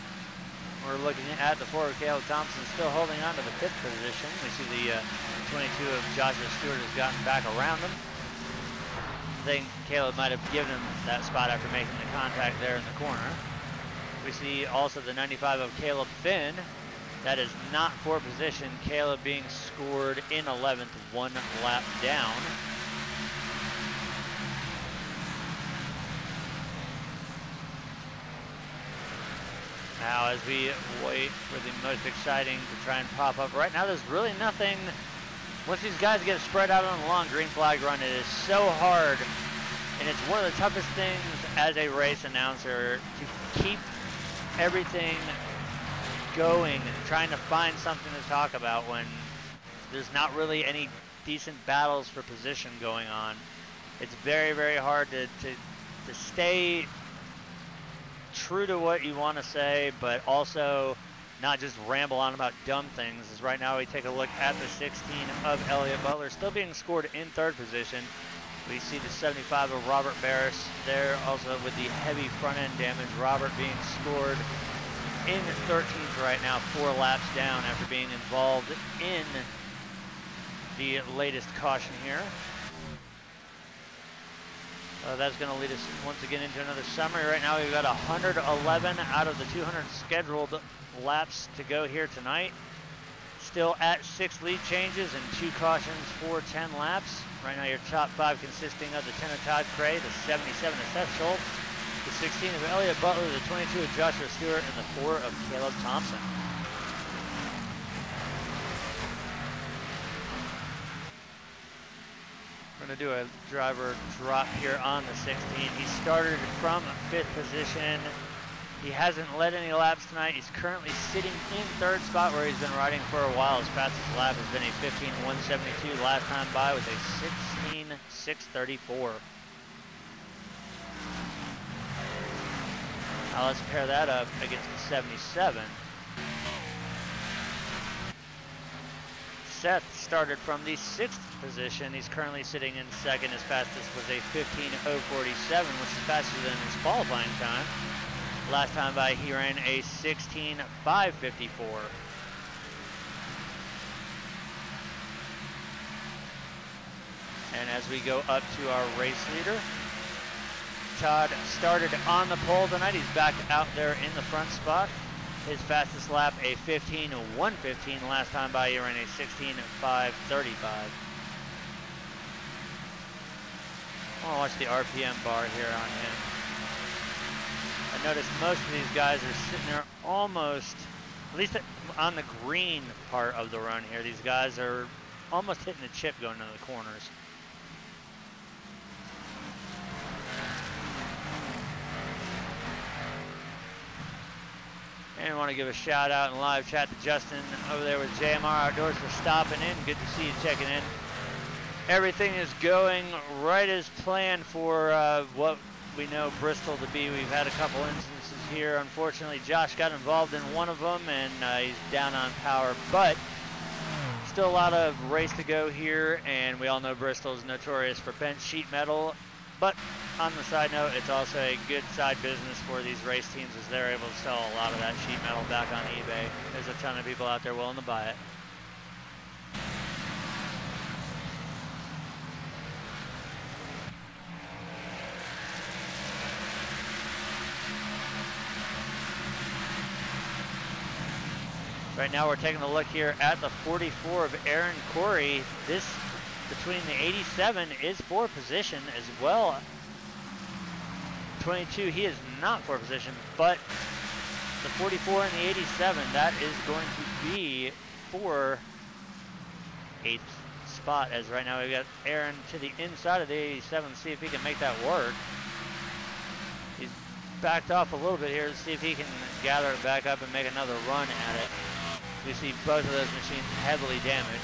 we're looking at the 4 of Caleb Thompson still holding on to the 5th position. We see the 22 of Joshua Stewart has gotten back around him. I think Caleb might have given him that spot after making the contact there in the corner. We see also the 95 of Caleb Finn. That is not for position. Caleb being scored in 11th, 1 lap down. Now as we wait for the most exciting to try and pop up, right now there's really nothing. Once these guys get spread out on the long green flag run, it is so hard, and it's one of the toughest things as a race announcer to keep everything going, trying to find something to talk about when there's not really any decent battles for position going on. It's very, very hard to stay true to what you want to say, but also not just ramble on about dumb things. As right now we take a look at the 16 of Elliott Butler still being scored in 3rd position. We see the 75 of Robert Barris there, also with the heavy front end damage. Robert being scored in 13th right now, 4 laps down after being involved in the latest caution here. That's going to lead us once again into another summary. Right now we've got 111 out of the 200 scheduled laps to go here tonight. Still at 6 lead changes and 2 cautions for 10 laps. Right now your top 5 consisting of the 10 of Todd Cray, the 77 of Seth Schultz, the 16 of Elliott Butler, the 22 of Joshua Stewart, and the 4 of Caleb Thompson. We're going to do a driver drop here on the 16. He started from 5th position. He hasn't led any laps tonight. He's currently sitting in 3rd spot where he's been riding for a while. His fastest lap has been a 15:172. Last time by was a 16:634. Now let's pair that up against the 77. Seth started from the 6th position. He's currently sitting in 2nd. His fastest was a 15:047, which is faster than his qualifying time. Last time by, he ran a 16:554. And as we go up to our race leader, Todd started on the pole tonight. He's back out there in the front spot. His fastest lap, a 15:115. Last time by, he ran a 16:535. I want to watch the RPM bar here on him. I noticed most of these guys are sitting there almost, at least on the green part of the run here. These guys are almost hitting the chip going into the corners. And I want to give a shout out in live chat to Justin over there with JMR Outdoors for stopping in. Good to see you checking in. Everything is going right as planned for what we know Bristol to be. We've had a couple instances here. Unfortunately, Josh got involved in one of them and he's down on power, but still a lot of race to go here, and we all know Bristol is notorious for bent sheet metal. But on the side note, it's also a good side business for these race teams as they're able to sell a lot of that sheet metal back on eBay. There's a ton of people out there willing to buy it. Right now we're taking a look here at the 44 of Aaron Corey. This between the 87 is for position as well. 22, he is not for position, but the 44 and the 87, that is going to be for 8th spot, as right now we've got Aaron to the inside of the 87. Let's see if he can make that work. He's backed off a little bit here to see if he can gather it back up and make another run at it. We see both of those machines heavily damaged.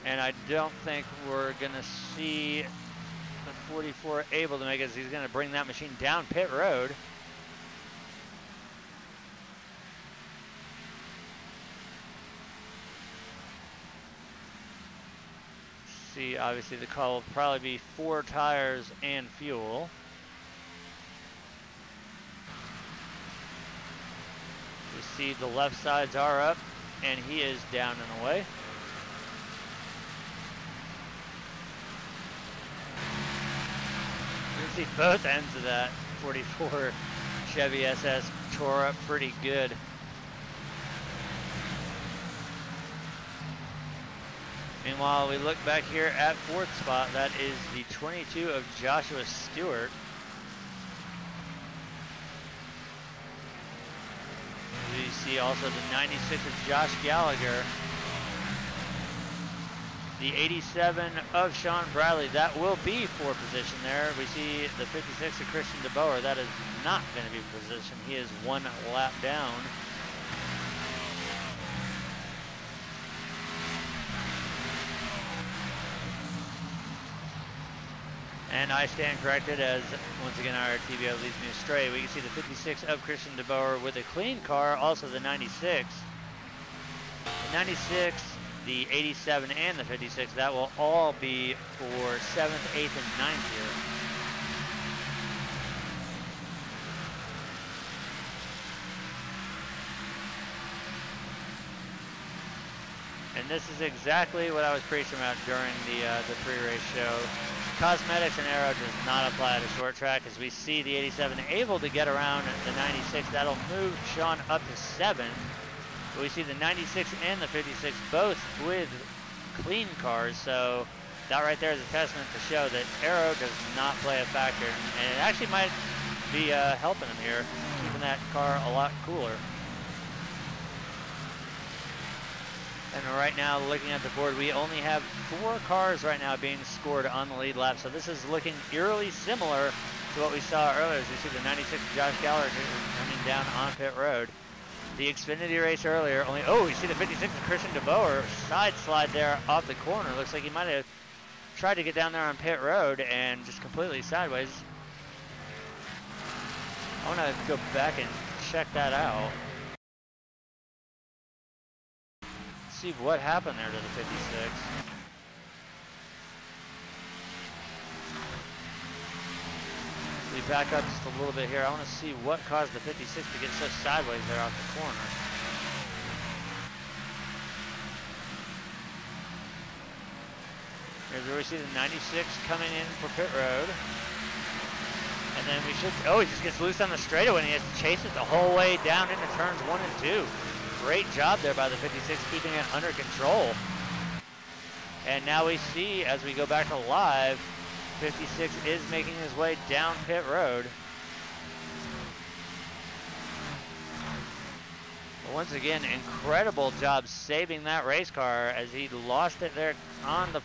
And I don't think we're going to see the 44 able to make it. He's going to bring that machine down pit road. See, obviously the call will probably be 4 tires and fuel. We see the left sides are up and he is down and away. You can see both ends of that 44 Chevy SS tore up pretty good. Meanwhile, we look back here at 4th spot. That is the 22 of Joshua Stewart. We see also the 96 of Josh Gallagher. The 87 of Sean Bradley. That will be for position there. We see the 56 of Christian DeBoer. That is not going to be position. He is 1 lap down. And I stand corrected as, once again, our TBO leads me astray. We can see the 56 of Christian DeBoer with a clean car, also the 96. The 96, the 87, and the 56, that will all be for 7th, 8th, and 9th here. And this is exactly what I was preaching about during the pre-race show. cosmetics and aero does not apply at a short track, as we see the 87 able to get around the 96. That'll move Sean up to 7th. But we see the 96 and the 56 both with clean cars, so that right there is a testament to show that aero does not play a factor, and it actually might be helping him here, keeping that car a lot cooler. And right now, looking at the board, we only have 4 cars right now being scored on the lead lap, so this is looking eerily similar to what we saw earlier, as we see the 96 Josh Gallagher coming down on pit road. The Xfinity race earlier, you see the 56 of Christian DeBoer side slide there off the corner. Looks like he might have tried to get down there on pit road and just completely sideways. I want to go back and check that out. See what happened there to the 56. We back up just a little bit here. I want to see what caused the 56 to get so sideways there off the corner. Here's where we see the 96 coming in for pit road. And then we should, he just gets loose on the straightaway and he has to chase it the whole way down into turns 1 and 2. Great job there by the 56, keeping it under control. And now we see, as we go back to live, 56 is making his way down pit road. But once again, incredible job saving that race car, as he lost it there on the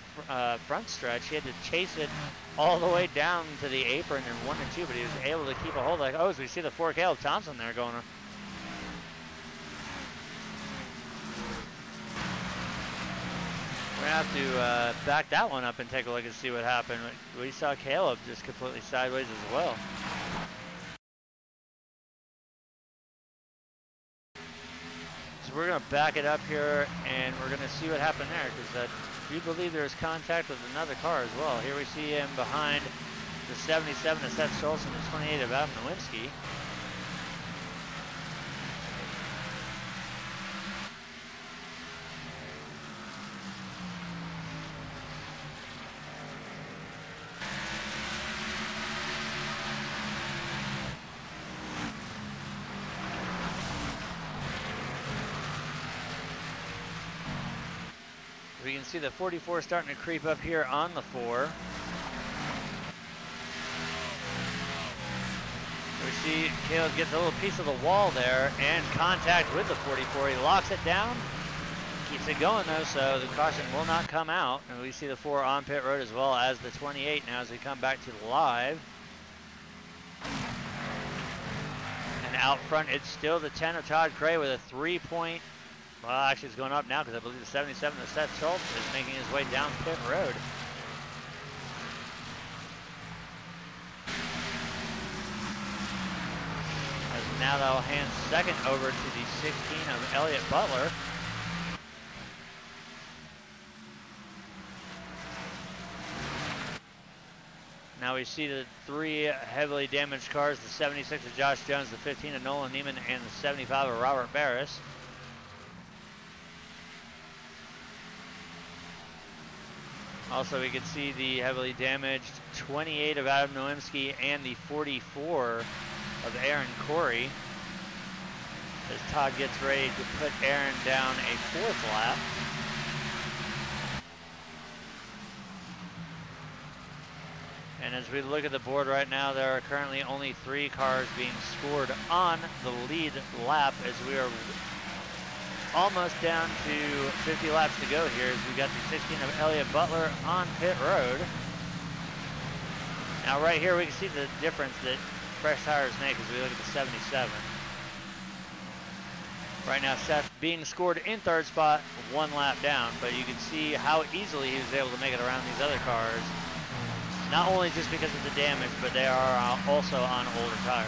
front stretch. He had to chase it all the way down to the apron in 1 and 2, but he was able to keep a hold of it. As we see the 4 Caleb Thompson there going on. We're gonna have to back that one up and take a look and see what happened. We saw Caleb just completely sideways as well. So we're gonna back it up here and we're gonna see what happened there, because I do believe there was contact with another car as well. Here we see him behind the 77 of Seth Schultz and the 28 of Adam Nowinski. We can see the 44 starting to creep up here on the 4. We see Caleb gets a little piece of the wall there and contact with the 44. He locks it down, keeps it going though, so the caution will not come out. And we see the 4 on pit road as well as the 28 now as we come back to live. And out front, it's still the 10 of Todd Cray with a 3-point. Well, actually it's going up now, because I believe the 77 of Seth Schultz is making his way down pit road. As now they'll hand second over to the 16 of Elliott Butler. Now we see the 3 heavily damaged cars, the 76 of Josh Jones, the 15 of Nolan Neiman, and the 75 of Robert Barris. Also, we can see the heavily damaged 28 of Adam Nowinski and the 44 of Aaron Corey, as Todd gets ready to put Aaron down a 4th lap. And as we look at the board right now, there are currently only 3 cars being scored on the lead lap, as we are almost down to 50 laps to go here, as we got the 16 of Elliott Butler on pit road. Now right here we can see the difference that fresh tires make as we look at the 77. Right now Seth being scored in 3rd spot, 1 lap down, but you can see how easily he was able to make it around these other cars. Not only just because of the damage, but they are also on older tires.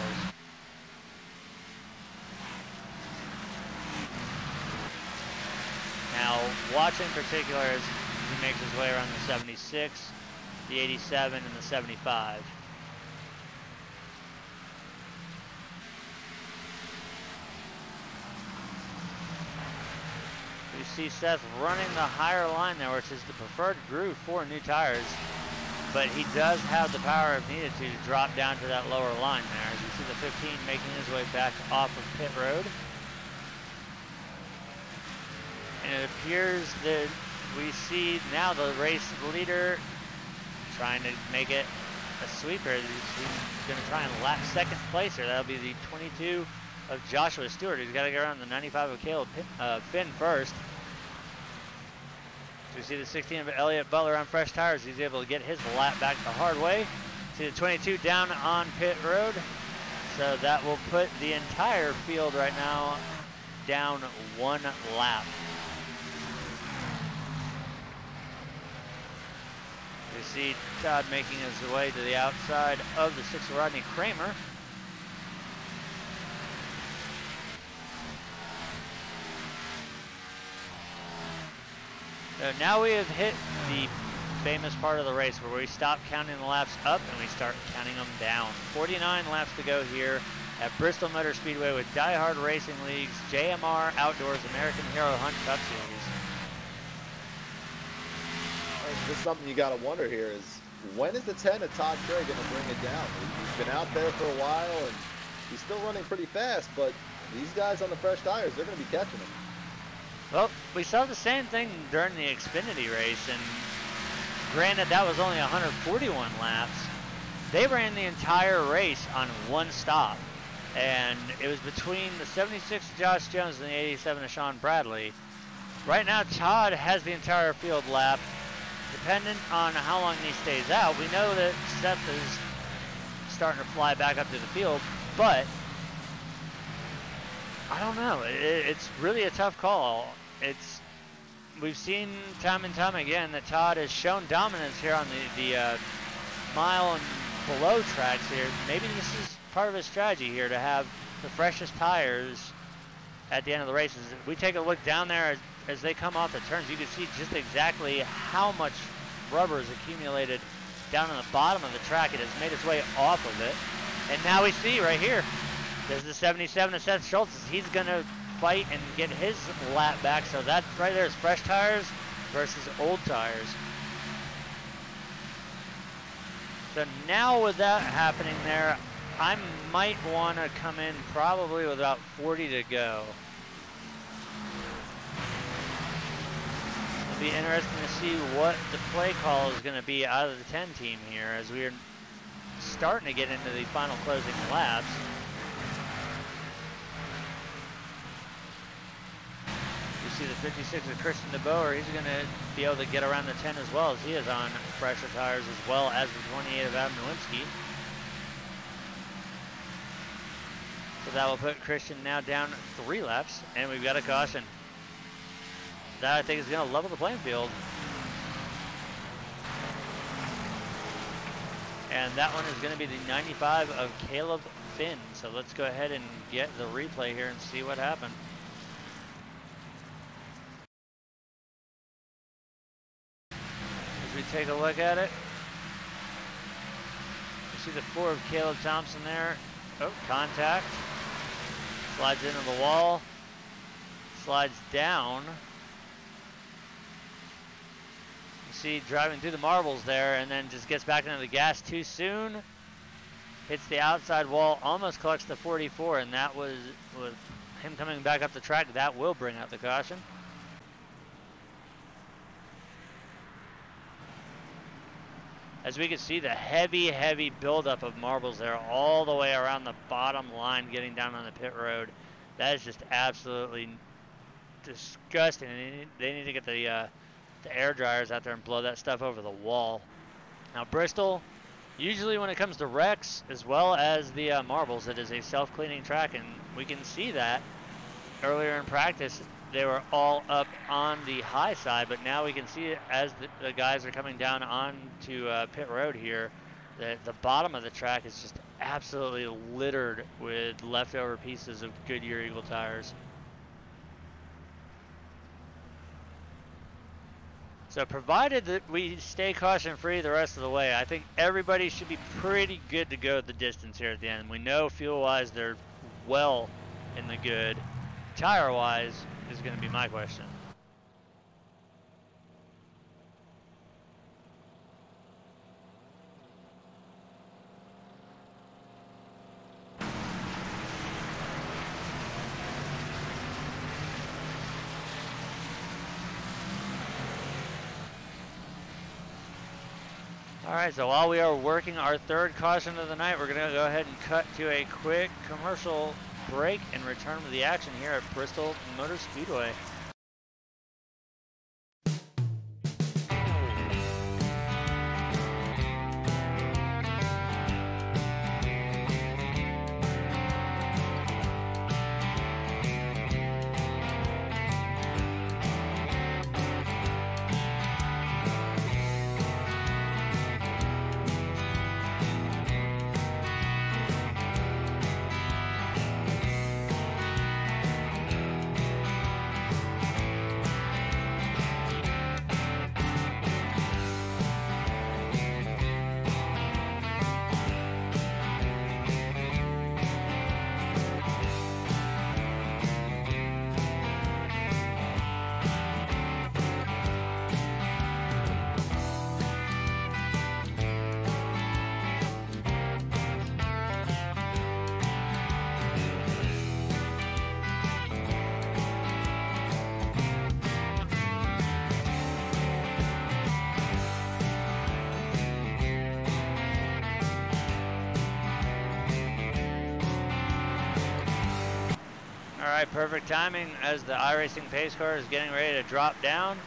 Now, watch in particular as he makes his way around the 76, the 87, and the 75. You see Seth running the higher line there, which is the preferred groove for new tires. but he does have the power if needed to drop down to that lower line there. As you see the 15 making his way back off of pit road. And it appears that we see now the race leader trying to make it a sweeper. He's going to try and lap second place here. That'll be the 22 of Joshua Stewart. He's got to get around the 95 of Caleb Finn first. So you see the 16 of Elliott Butler on fresh tires. He's able to get his lap back the hard way. See the 22 down on pit road. So that will put the entire field right now down one lap. You see Todd making his way to the outside of the 6 of Rodney Kramer. So now we have hit the famous part of the race where we stop counting the laps up and we start counting them down. 49 laps to go here at Bristol Motor Speedway with Diehard Racing League's JMR Outdoors American Hero Hunt Cup Series. Just something you got to wonder here is, when is the 10 of Todd Craig going to bring it down? He's been out there for a while and he's still running pretty fast, but these guys on the fresh tires, they're going to be catching him. Well, we saw the same thing during the Xfinity race, and granted that was only 141 laps. They ran the entire race on one stop, and it was between the 76 of Josh Jones and the 87 of Sean Bradley. Right now, Todd has the entire field lap. Dependent on how long he stays out, we know that Seth is starting to fly back up to the field, but I don't know. It's really a tough call. We've seen time and time again that Todd has shown dominance here on the mile and below tracks here. Maybe this is part of his strategy here to have the freshest tires at the end of the races. If we take a look down there as they come off the turns, you can see just exactly how much rubber is accumulated down on the bottom of the track. It has made its way off of it. And now we see right here, there's the 77 of Seth Schultz. He's going to fight and get his lap back. So that right there is fresh tires versus old tires. So now with that happening there, I might want to come in probably with about 40 to go. It'll be interesting to see what the play call is going to be out of the 10 team here as we are starting to get into the final closing laps. You see the 56 of Christian DeBoer. He's going to be able to get around the 10 as well, as he is on fresher tires, as well as the 28 of Adam Nowinski. So that will put Christian now down 3 laps, and we've got a caution. That I think is going to level the playing field. And that one is going to be the 95 of Caleb Finn. So let's go ahead and get the replay here and see what happened. As we take a look at it, you see the 4 of Caleb Thompson there. Oh, contact. Slides into the wall. Slides down. You see driving through the marbles there, and then just gets back into the gas too soon. Hits the outside wall, almost collects the 44, and that was with him coming back up the track. That will bring out the caution. As we can see, the heavy buildup of marbles there all the way around the bottom line getting down on the pit road. That is just absolutely disgusting. They need to get the air dryers out there and blow that stuff over the wall. Now Bristol, usually when it comes to wrecks as well as the marbles, it is a self-cleaning track, and we can see that earlier in practice. They were all up on the high side, but now we can see it as the guys are coming down onto pit road here. The bottom of the track is just absolutely littered with leftover pieces of Goodyear Eagle tires. So provided that we stay caution-free the rest of the way, I think everybody should be pretty good to go the distance here at the end. We know fuel-wise they're well in the good. Tire-wise is going to be my question. All right, so while we are working our third caution of the night, we're going to go ahead and cut to a quick commercial break and return to the action here at Bristol Motor Speedway. All right, perfect timing as the iRacing pace car is getting ready to drop down.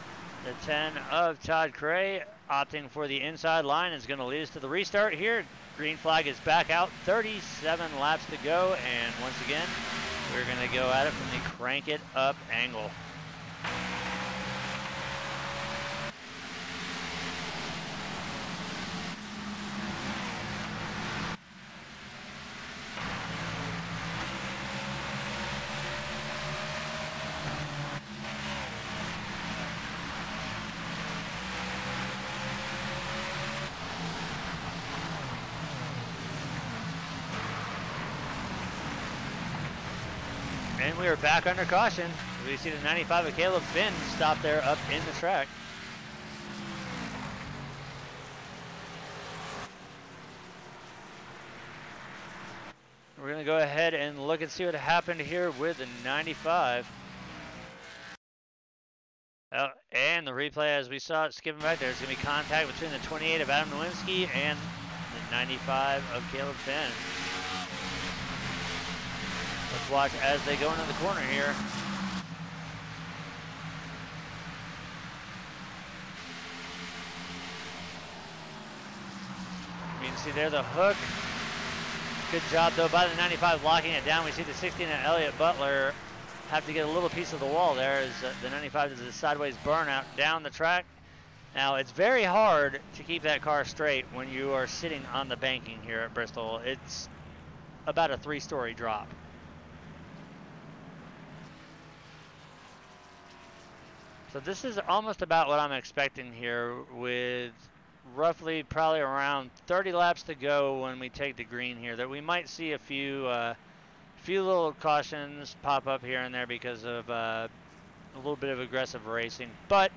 The 10 of Todd Cray opting for the inside line is going to lead us to the restart here. Green flag is back out, 37 laps to go, and once again, we're going to go at it from the crank it up angle. And we are back under caution. We see the 95 of Caleb Finn stop there up in the track. We're going to go ahead and look and see what happened here with the 95. Oh, and the replay, as we saw it skipping back there, there's going to be contact between the 28 of Adam Nowinski and the 95 of Caleb Finn. Let's watch as they go into the corner here. You can see there the hook. Good job though by the 95 locking it down. We see the 16 of Elliott Butler have to get a little piece of the wall there as the 95 does a sideways burnout down the track. Now it's very hard to keep that car straight when you are sitting on the banking here at Bristol. It's about a 3-story drop. So this is almost about what I'm expecting here, with roughly probably around 30 laps to go when we take the green here. That we might see a few little cautions pop up here and there because of a little bit of aggressive racing, but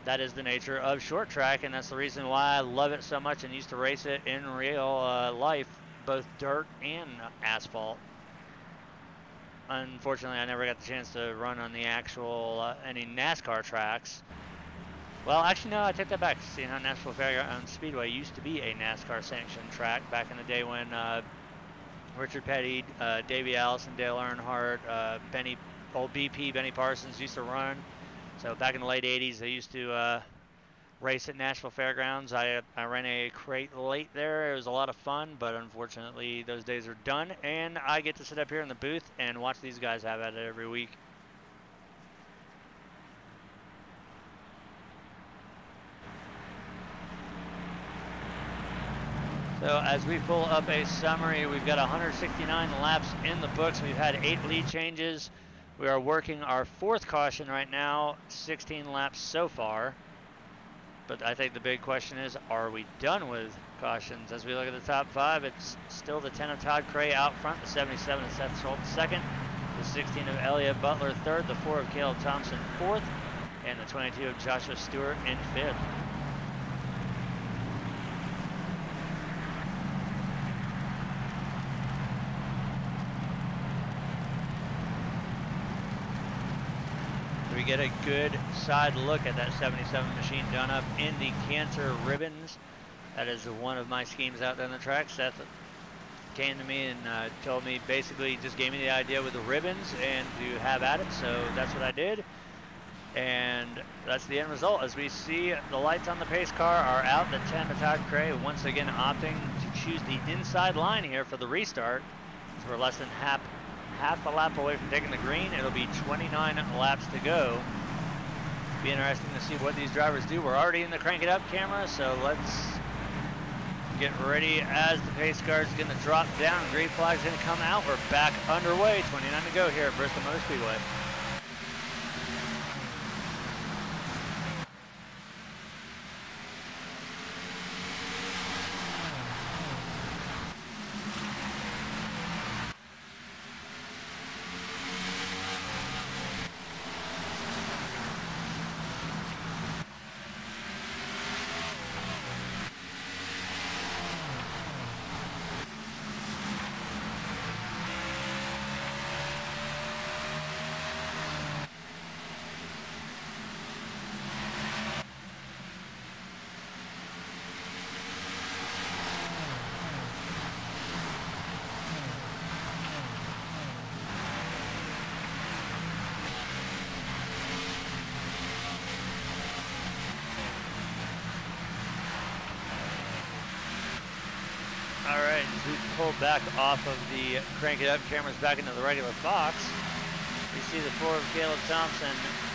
that is the nature of short track, and that's the reason why I love it so much and used to race it in real life, both dirt and asphalt. Unfortunately, I never got the chance to run on the actual any NASCAR tracks. Well, actually, no, I take that back. Seeing how Nashville Fairgrounds Speedway used to be a NASCAR sanctioned track back in the day when Richard Petty, Davey Allison, Dale Earnhardt, old BP, Benny Parsons used to run. So back in the late 80s, they used to race at Nashville Fairgrounds. I ran a crate late there. It was a lot of fun, but unfortunately those days are done, and I get to sit up here in the booth and watch these guys have at it every week. So as we pull up a summary, we've got 169 laps in the books. We've had 8 lead changes. We are working our 4th caution right now, 16 laps so far. But I think the big question is, are we done with cautions? As we look at the top 5, it's still the 10 of Todd Cray out front, the 77 of Seth Schultz 2nd, the 16 of Elliott Butler 3rd, the 4 of Caleb Thompson 4th, and the 22 of Joshua Stewart in 5th. We get a good side look at that 77 machine done up in the canter ribbons. That is one of my schemes out there on the track. Seth came to me and told me, basically just gave me the idea with the ribbons and to have at it, so that's what I did. And that's the end result. As we see, the lights on the pace car are out. The 10 to Todd Cray once again opting to choose the inside line here for the restart. So we're less than half a lap away from taking the green. It'll be 29 laps to go. Be interesting to see what these drivers do. We're already in the Crank It Up camera, so let's get ready as the pace car is going to drop down. Green flag's going to come out. We're back underway. 29 to go here at Bristol Motor Speedway. Alright, as we pull back off of the Crank It Up cameras back into the regular box, we see the floor of Caleb Thompson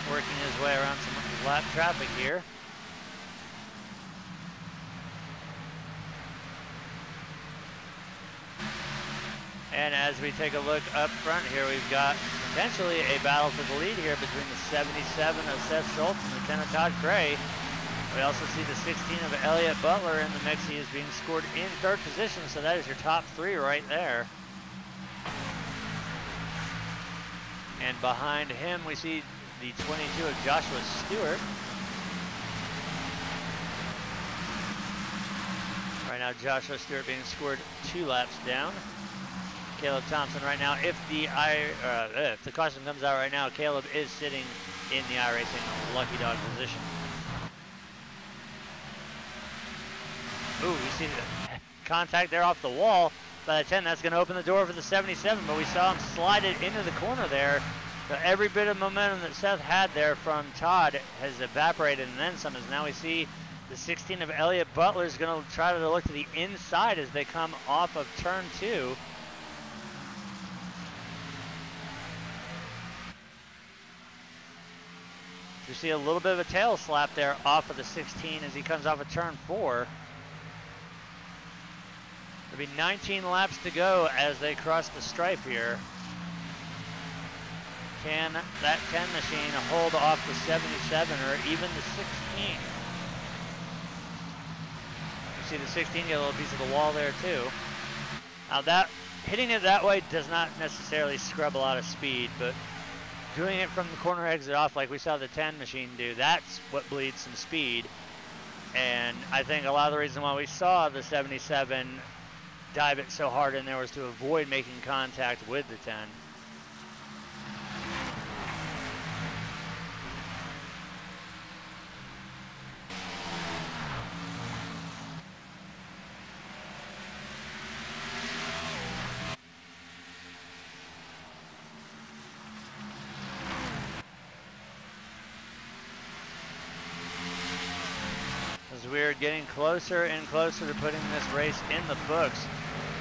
working his way around some lap traffic here. And as we take a look up front here, we've got potentially a battle for the lead here between the 77 of Seth Schultz and the 10 of Todd Cray. We also see the 16 of Elliott Butler in the mix. He is being scored in third position, so that is your top three right there. And behind him, we see the 22 of Joshua Stewart. Right now, Joshua Stewart being scored 2 laps down. Caleb Thompson right now, if the caution comes out right now, Caleb is sitting in the iRacing lucky dog position. Ooh, we see the contact there off the wall by the 10. That's going to open the door for the 77, but we saw him slide it into the corner there. So every bit of momentum that Seth had there from Todd has evaporated and then some, as now we see the 16 of Elliott Butler is going to try to look to the inside as they come off of turn 2. You see a little bit of a tail slap there off of the 16 as he comes off of turn 4. There'll be 19 laps to go as they cross the stripe here. Can that 10 machine hold off the 77 or even the 16? You see the 16 get a little piece of the wall there too. Now that, hitting it that way does not necessarily scrub a lot of speed, but doing it from the corner exit off like we saw the 10 machine do, that's what bleeds some speed. And I think a lot of the reason why we saw the 77 dive it so hard in there was to avoid making contact with the 10. As we're getting closer and closer to putting this race in the books,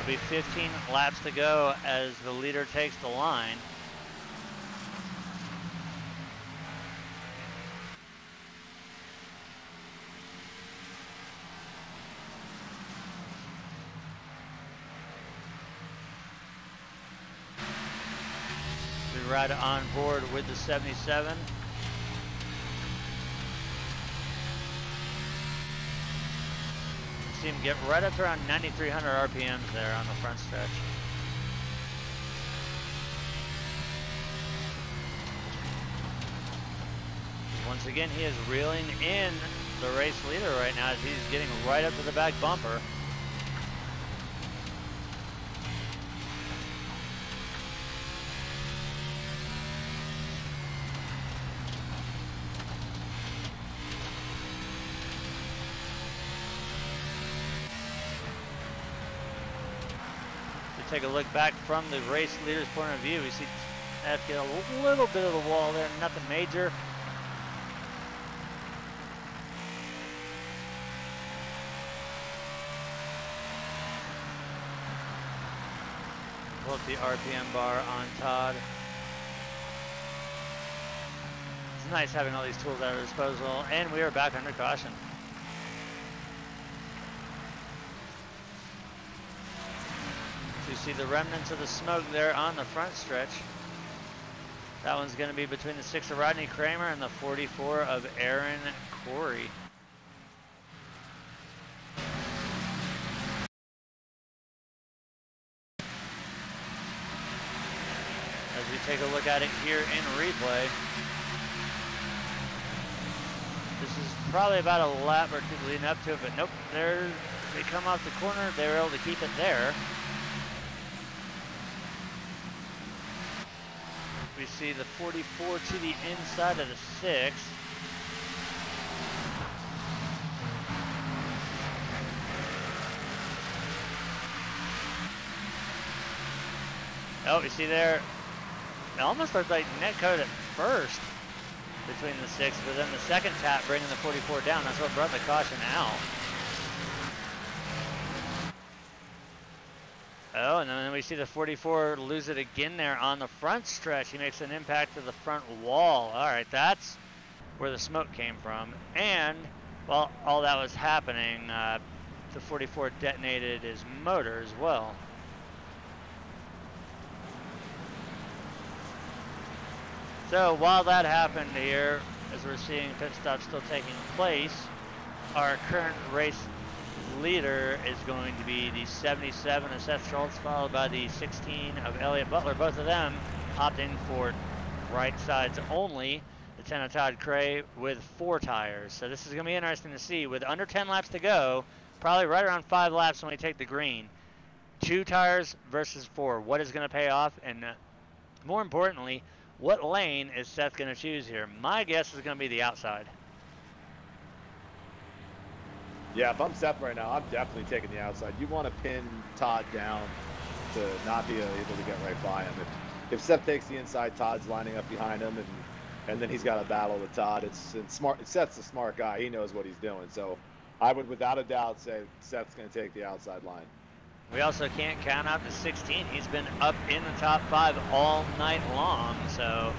it'll be 15 laps to go as the leader takes the line. We ride on board with the 77. See him get right up to around 9,300 RPMs there on the front stretch. Once again, he is reeling in the race leader right now as he's getting right up to the back bumper. take a look back from the race leader's point of view, we see Seth get a little bit of the wall there, nothing major. Pull up the RPM bar on Todd. It's nice having all these tools at our disposal, and we are back under caution. So you see the remnants of the smoke there on the front stretch. That one's going to be between the 6 of Rodney Kramer and the 44 of Aaron Corey. As we take a look at it here in replay, this is probably about a lap or two leading up to it, but nope, there they come off the corner, they were able to keep it there. We see the 44 to the inside of the 6. Oh, you see there, it almost looked like netcode at first between the 6, but then the second tap bringing the 44 down. That's what brought the caution out. Oh, and then we see the 44 lose it again there on the front stretch. He makes an impact to the front wall. All right, that's where the smoke came from. And while all that was happening, the 44 detonated his motor as well. So while that happened here, as we're seeing pit stop still taking place, our current race leader is going to be the 77 of Seth Schultz, followed by the 16 of Elliott Butler. Both of them opting for right sides only. The 10 of Todd Cray with 4 tires. So this is going to be interesting to see. With under 10 laps to go, probably right around 5 laps when we take the green, 2 tires versus 4. What is going to pay off? And more importantly, what lane is Seth going to choose here? My guess is going to be the outside. Yeah, if I'm Seth right now, I'm definitely taking the outside. You want to pin Todd down to not be able to get right by him. If Seth takes the inside, Todd's lining up behind him, and then he's got a battle with Todd. It's smart. Seth's a smart guy. He knows what he's doing. So I would, without a doubt, say Seth's going to take the outside line. We also can't count out the 16. He's been up in the top 5 all night long. So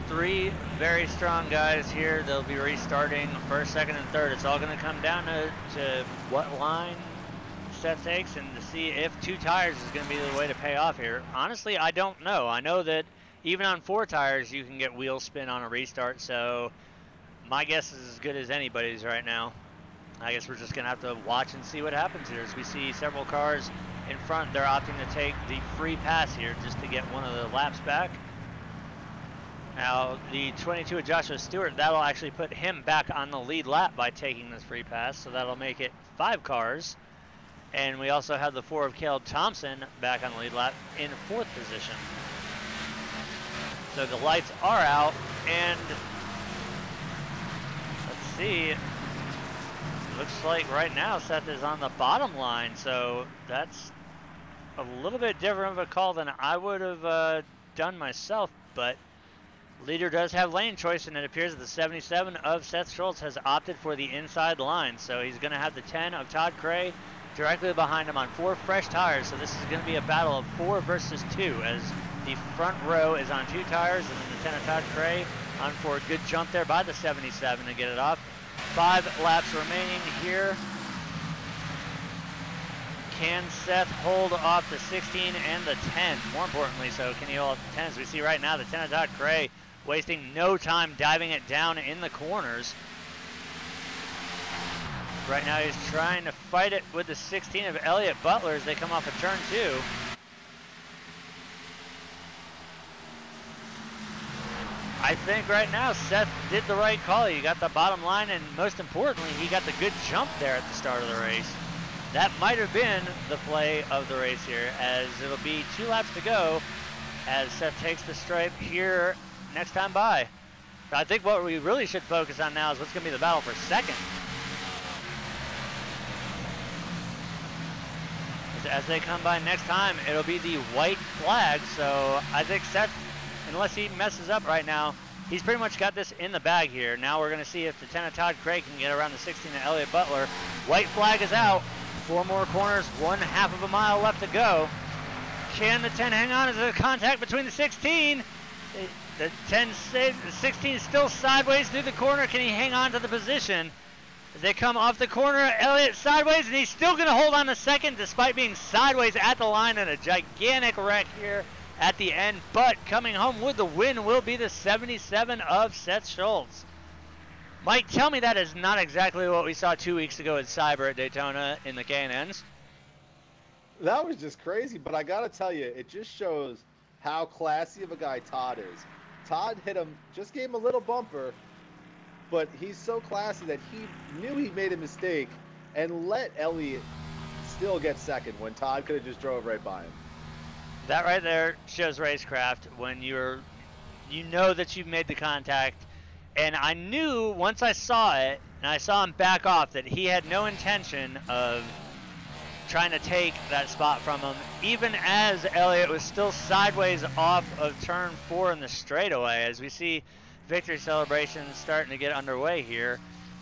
3 very strong guys here. They'll be restarting first, second, and third. It's all going to come down to what line Seth takes and to see if 2 tires is going to be the way to pay off here. Honestly, I don't know. I know that even on 4 tires, you can get wheel spin on a restart. So my guess is as good as anybody's right now. I guess we're just going to have to watch and see what happens here. As we see several cars in front, they're opting to take the free pass here just to get one of the laps back. Now, the 22 of Joshua Stewart, that'll actually put him back on the lead lap by taking this free pass, so that'll make it 5 cars. And we also have the 4 of Caleb Thompson back on the lead lap in 4th position. So the lights are out, and let's see. Looks like right now Seth is on the bottom line, so that's a little bit different of a call than I would have done myself, but leader does have lane choice, and it appears that the 77 of Seth Schultz has opted for the inside line, so he's going to have the 10 of Todd Cray directly behind him on 4 fresh tires, so this is going to be a battle of 4 versus 2, as the front row is on 2 tires, and then the 10 of Todd Cray on 4. Good jump there by the 77 to get it off. 5 laps remaining here. Can Seth hold off the 16 and the 10? More importantly, so can he hold off the 10? As we see right now, the 10 of Todd Cray wasting no time diving it down in the corners. Right now he's trying to fight it with the 16 of Elliott Butler as they come off of turn 2. I think right now Seth did the right call. He got the bottom line, and most importantly, he got the good jump there at the start of the race. That might have been the play of the race here, as it'll be 2 laps to go as Seth takes the stripe here next time by. I think what we really should focus on now is what's going to be the battle for second. as they come by next time, it'll be the white flag. So I think Seth, unless he messes up right now, he's pretty much got this in the bag here. Now we're going to see if the 10 of Todd Craig can get around the 16 of Elliott Butler. White flag is out. 4 more corners, 1/2 of a mile left to go. Can the 10 hang on? Is there a contact between the 16? The 16 is still sideways through the corner. Can he hang on to the position? As they come off the corner, Elliott sideways, and he's still going to hold on to second despite being sideways at the line, and a gigantic wreck here at the end. But coming home with the win will be the 77 of Seth Schultz. Mike, tell me that is not exactly what we saw 2 weeks ago at Cyber at Daytona in the K&Ns. That was just crazy, but I got to tell you, it just shows how classy of a guy Todd is. Todd hit him, just gave him a little bumper, but he's so classy that he knew he made a mistake and let Elliott still get second when Todd could have just drove right by him. That right there shows racecraft when you know that you've made the contact. And I knew once I saw it, and I saw him back off, that he had no intention of trying to take that spot from him, even as Elliott was still sideways off of turn 4 in the straightaway. As we see victory celebrations starting to get underway here,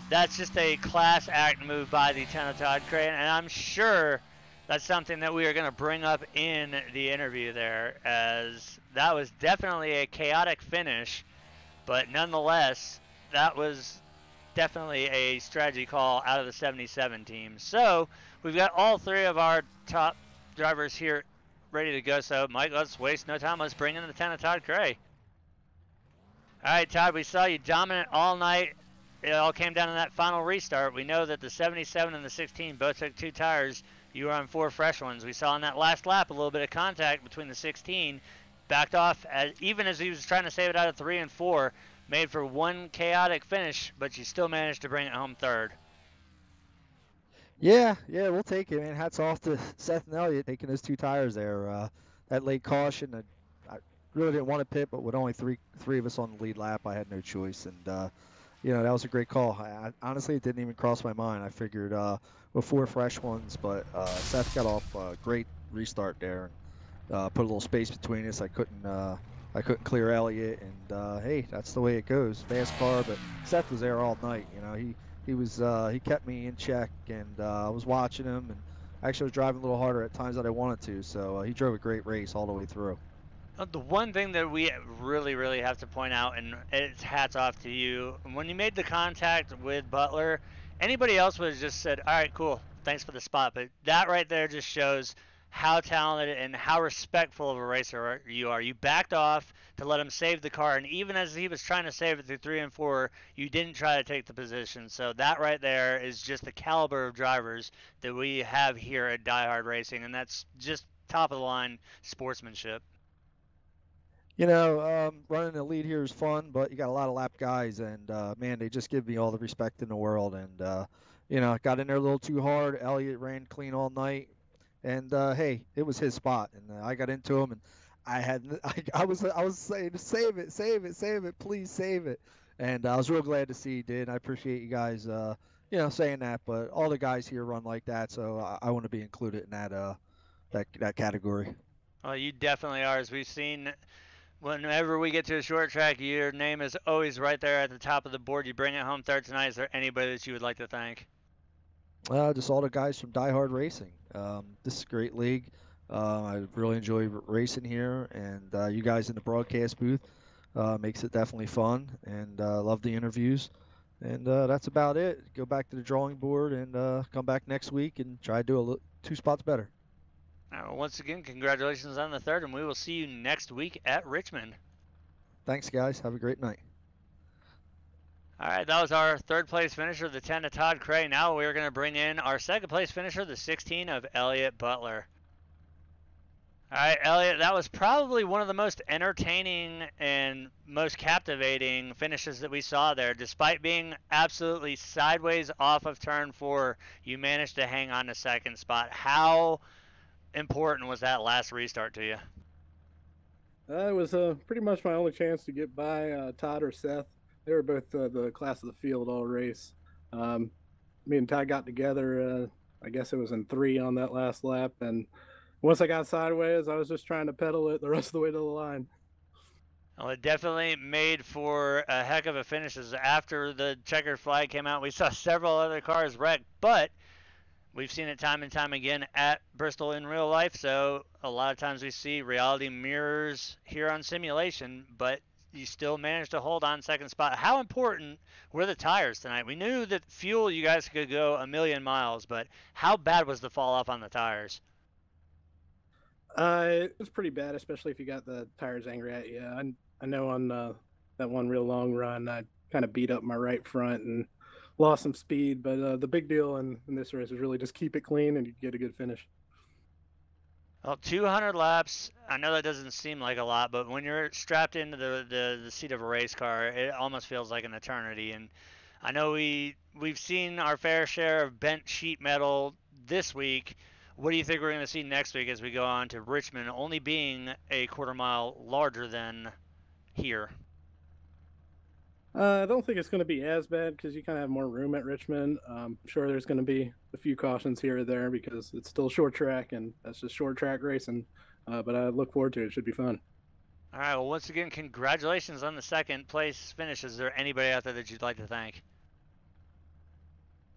that's just a class act move by the 10 of Todd Craig, and I'm sure that's something that we are going to bring up in the interview there, as that was definitely a chaotic finish, but nonetheless, that was definitely a strategy call out of the 77 team. So we've got all 3 of our top drivers here ready to go. So Mike, let's waste no time. Let's bring in the 10 of Todd Craig. All right, Todd, we saw you dominant all night. It all came down to that final restart. We know that the 77 and the 16 both took 2 tires. You were on 4 fresh ones. We saw in that last lap a little bit of contact between the 16. Backed off, even as he was trying to save it out of 3 and 4. Made for 1 chaotic finish, but you still managed to bring it home 3rd. Yeah, we'll take it, man. Hats off to Seth and Elliott taking those 2 tires there. That late caution, I really didn't want to pit, but with only three of us on the lead lap, I had no choice. And, that was a great call. Honestly, it didn't even cross my mind. I figured with 4 fresh ones, but Seth got off a great restart there and put a little space between us. I couldn't clear Elliott, and hey, that's the way it goes. Fast car, but Seth was there all night. He kept me in check, and I was watching him, and actually was driving a little harder at times that I wanted to. So he drove a great race all the way through. The one thing that we really, really have to point out, and it's hats off to you, when you made the contact with Butler, anybody else would have just said, all right, cool, thanks for the spot. But that right there just shows how talented and how respectful of a racer you are. You backed off to let him save the car, and even as he was trying to save it through 3 and 4, you didn't try to take the position. So that right there is just the caliber of drivers that we have here at Diehard Racing, and that's just top of the line sportsmanship. Running the lead here is fun, but you got a lot of lap guys, and man, they just give me all the respect in the world. And got in there a little too hard. Elliott ran clean all night. And hey, it was his spot, and I got into him, and I was saying, save it, please save it. And I was real glad to see he did. I appreciate you guys, saying that. But all the guys here run like that, so I want to be included in that category. Well, you definitely are. As we've seen, whenever we get to a short track, your name is always right there at the top of the board. You bring it home 3rd tonight. Is there anybody that you would like to thank? Just all the guys from Diehard Racing. This is a great league. I really enjoy racing here, and you guys in the broadcast booth makes it definitely fun, and love the interviews. And that's about it. Go back to the drawing board and come back next week and try to do 2 spots better. Once again, congratulations on the 3rd, and we will see you next week at Richmond. Thanks, guys. Have a great night. All right, that was our 3rd place finisher, the 10 of Todd Craig. Now we're going to bring in our 2nd place finisher, the 16 of Elliott Butler. All right, Elliott, that was probably one of the most entertaining and most captivating finishes that we saw there. Despite being absolutely sideways off of turn 4, you managed to hang on to 2nd spot. How important was that last restart to you? It was pretty much my only chance to get by Todd or Seth. They were both the class of the field all race. Me and Todd got together I guess it was in 3 on that last lap. And once I got sideways, I was just trying to pedal it the rest of the way to the line. Well, it definitely made for a heck of a finish. As after the checkered flag came out, we saw several other cars wrecked, but we've seen it time and time again at Bristol in real life, so a lot of times we see reality mirrors here on simulation, but you still managed to hold on second spot. How important were the tires tonight? We knew that fuel, you guys could go a million miles, but how bad was the fall off on the tires? It was pretty bad, especially if you got the tires angry at you. I know on that one real long run, I kind of beat up my right front and lost some speed. But the big deal in this race was really just keep it clean and you get a good finish. Well, 200 laps, I know that doesn't seem like a lot, but when you're strapped into the seat of a race car, it almost feels like an eternity. And I know we've seen our fair share of bent sheet metal this week. What do you think we're going to see next week as we go on to Richmond, only being a quarter mile larger than here? I don't think it's going to be as bad because you kind of have more room at Richmond. I'm sure there's going to be a few cautions here or there because it's still short track and that's just short track racing. But I look forward to it. It should be fun. All right, well, once again, congratulations on the second place finish. Is there anybody out there that you'd like to thank?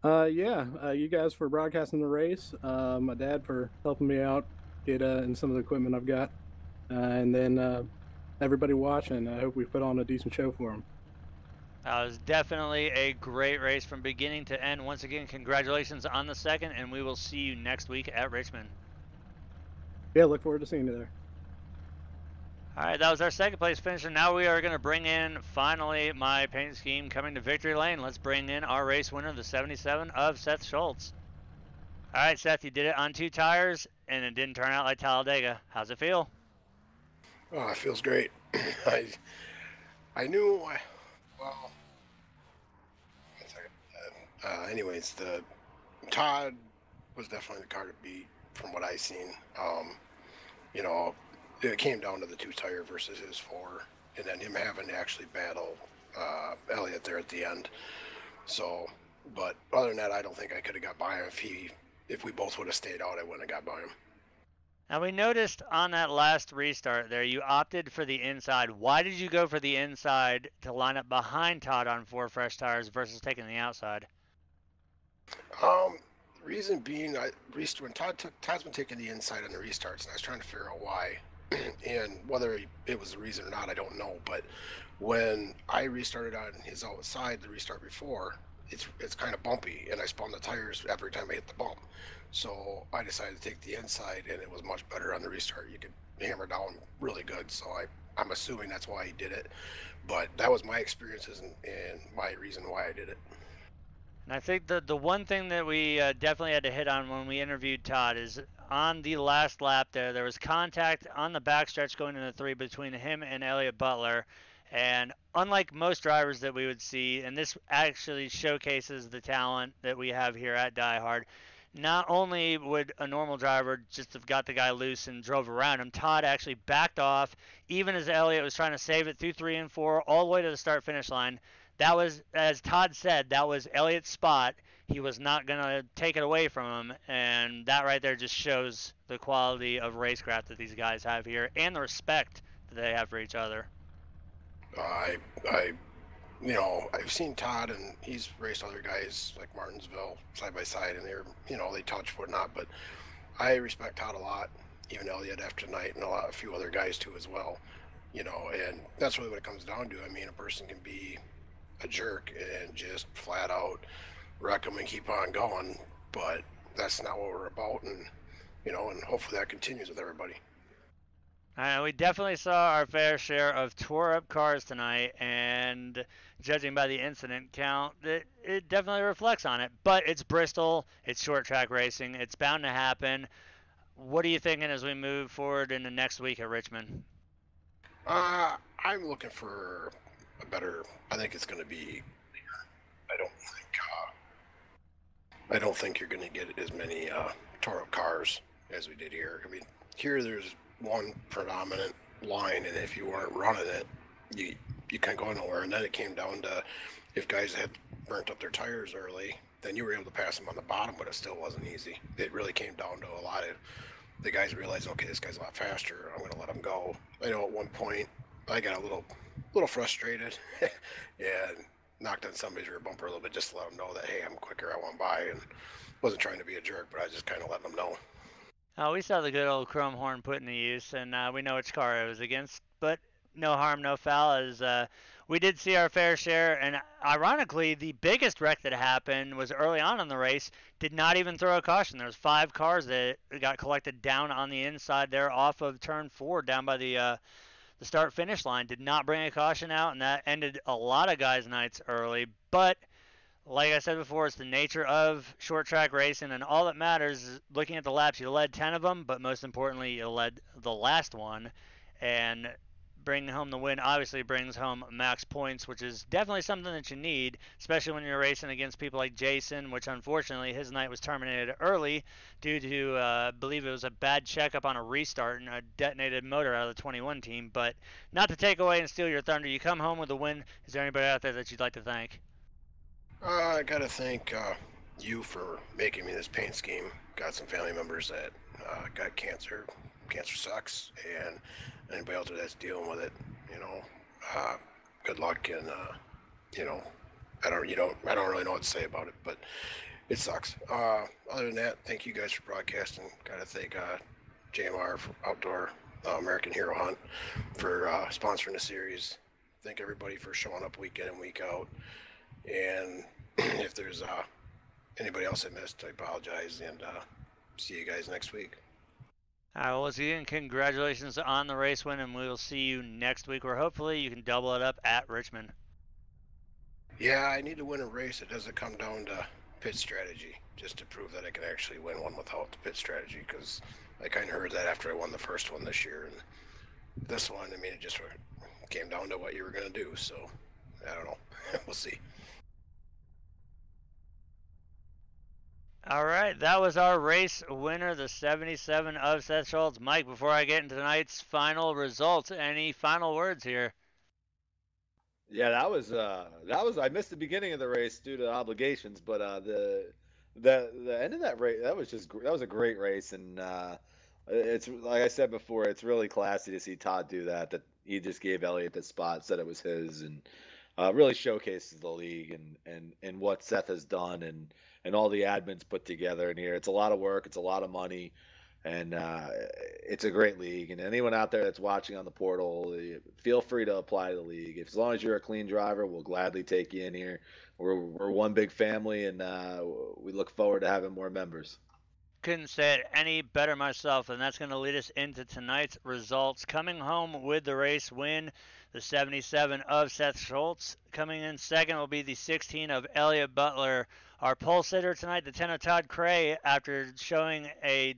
You guys for broadcasting the race. My dad for helping me out get in some of the equipment I've got. And then everybody watching. I hope we put on a decent show for them. It was definitely a great race from beginning to end. Once again, congratulations on the second, and we will see you next week at Richmond. Yeah, look forward to seeing you there. All right, that was our second place finisher. Now we are going to bring in, finally, my paint scheme coming to victory lane. Let's bring in our race winner, the 77 of Seth Schultz. All right, Seth, you did it on 2 tires, and it didn't turn out like Talladega. How's it feel? Oh, it feels great. I knew, well, anyways, the Todd was definitely the car to beat from what I seen. You know, it came down to the 2 tire versus his 4, and then him having to actually battle Elliott there at the end. So, but other than that, I don't think I could have got by him if we both would have stayed out. I wouldn't have got by him. Now we noticed on that last restart there, you opted for the inside. Why did you go for the inside to line up behind Todd on 4 fresh tires versus taking the outside? Reason being, when Todd's been taking the inside on the restarts, and I was trying to figure out why, and whether it was the reason or not, I don't know. But when I restarted on his outside, the restart before, it's kind of bumpy, and I spun the tires every time I hit the bump. So I decided to take the inside, and it was much better on the restart. You could hammer down really good. So I'm assuming that's why he did it. But that was my experiences and my reason why I did it. And I think the one thing that we definitely had to hit on when we interviewed Todd is on the last lap there was contact on the backstretch going into 3 between him and Elliott Butler. And unlike most drivers that we would see, and this actually showcases the talent that we have here at Diehard, not only would a normal driver just have got the guy loose and drove around him, Todd actually backed off, even as Elliott was trying to save it through 3 and 4, all the way to the start-finish line. That was, as Todd said, that was Elliott's spot. He was not going to take it away from him, and that right there just shows the quality of racecraft that these guys have here and the respect that they have for each other. I've seen Todd, and he's raced other guys like Martinsville side by side, and they touch whatnot. But I respect Todd a lot, even Elliott after tonight, and a few other guys too as well. And that's really what it comes down to. I mean, a person can be a jerk and just flat out wreck them and keep on going, but that's not what we're about, and hopefully that continues with everybody. We definitely saw our fair share of tore-up cars tonight, and judging by the incident count, it definitely reflects on it. But it's Bristol, it's short-track racing, it's bound to happen. What are you thinking as we move forward into next week at Richmond? I'm looking for a better. I think it's going to be. I don't think you're going to get as many tore-up cars as we did here. I mean, here there's one predominant line, and if you weren't running it, you can't go nowhere. And then it came down to if guys had burnt up their tires early, then you were able to pass them on the bottom, but it still wasn't easy. It really came down to a lot of the guys realized, okay, this guy's a lot faster. I'm going to let him go. I know at one point I got a little frustrated and knocked on somebody's rear bumper a little bit just to let them know that, hey, I'm quicker, I want by, and wasn't trying to be a jerk, but I was just kind of letting them know. We saw the good old chrome horn put into use, and we know which car it was against, but no harm, no foul, as we did see our fair share, and ironically, the biggest wreck that happened was early on in the race, did not even throw a caution. There was 5 cars that got collected down on the inside there off of turn 4 down by the start-finish line, did not bring a caution out, and that ended a lot of guys' nights early, but like I said before, it's the nature of short track racing, and all that matters is looking at the laps. You led 10 of them, but most importantly, you led the last one, and bringing home the win obviously brings home max points, which is definitely something that you need, especially when you're racing against people like Jason, which unfortunately his night was terminated early due to, I believe it was a bad checkup on a restart and a detonated motor out of the 21 team. But not to take away and steal your thunder, you come home with a win. Is there anybody out there that you'd like to thank? I got to thank you for making me this paint scheme. Got some family members that got cancer. Cancer sucks, and anybody out there that's dealing with it, good luck. And I don't really know what to say about it, but it sucks. Other than that, thank you guys for broadcasting. Got to thank JMR for Outdoor American Hero Hunt for sponsoring the series. Thank everybody for showing up week in and week out. And if there's anybody else I missed, I apologize, and see you guys next week. All right, well, once again, congratulations on the race win, and we will see you next week, where hopefully you can double it up at Richmond. Yeah, I need to win a race. It doesn't come down to pit strategy, just to prove that I can actually win one without the pit strategy, because I kind of heard that after I won the first one this year. And this one, I mean, it just came down to what you were going to do, so I don't know. We'll see. All right, that was our race winner, the 77 of Seth Schultz. Mike, before I get into tonight's final results, any final words here? Yeah, that was I missed the beginning of the race due to obligations, but the end of that race, that was a great race, and it's like I said before, it's really classy to see Todd do that he just gave Elliott the spot, said it was his, and really showcases the league and what Seth has done and all the admins put together in here. It's a lot of work. It's a lot of money. And it's a great league. And anyone out there that's watching on the portal, feel free to apply to the league. As long as you're a clean driver, we'll gladly take you in here. We're one big family, and we look forward to having more members. Couldn't say it any better myself, and that's going to lead us into tonight's results. Coming home with the race win, the 77 of Seth Schultz. Coming in second will be the 16 of Elliott Butler. Our pole sitter tonight, the 10 of Todd Cray, after showing a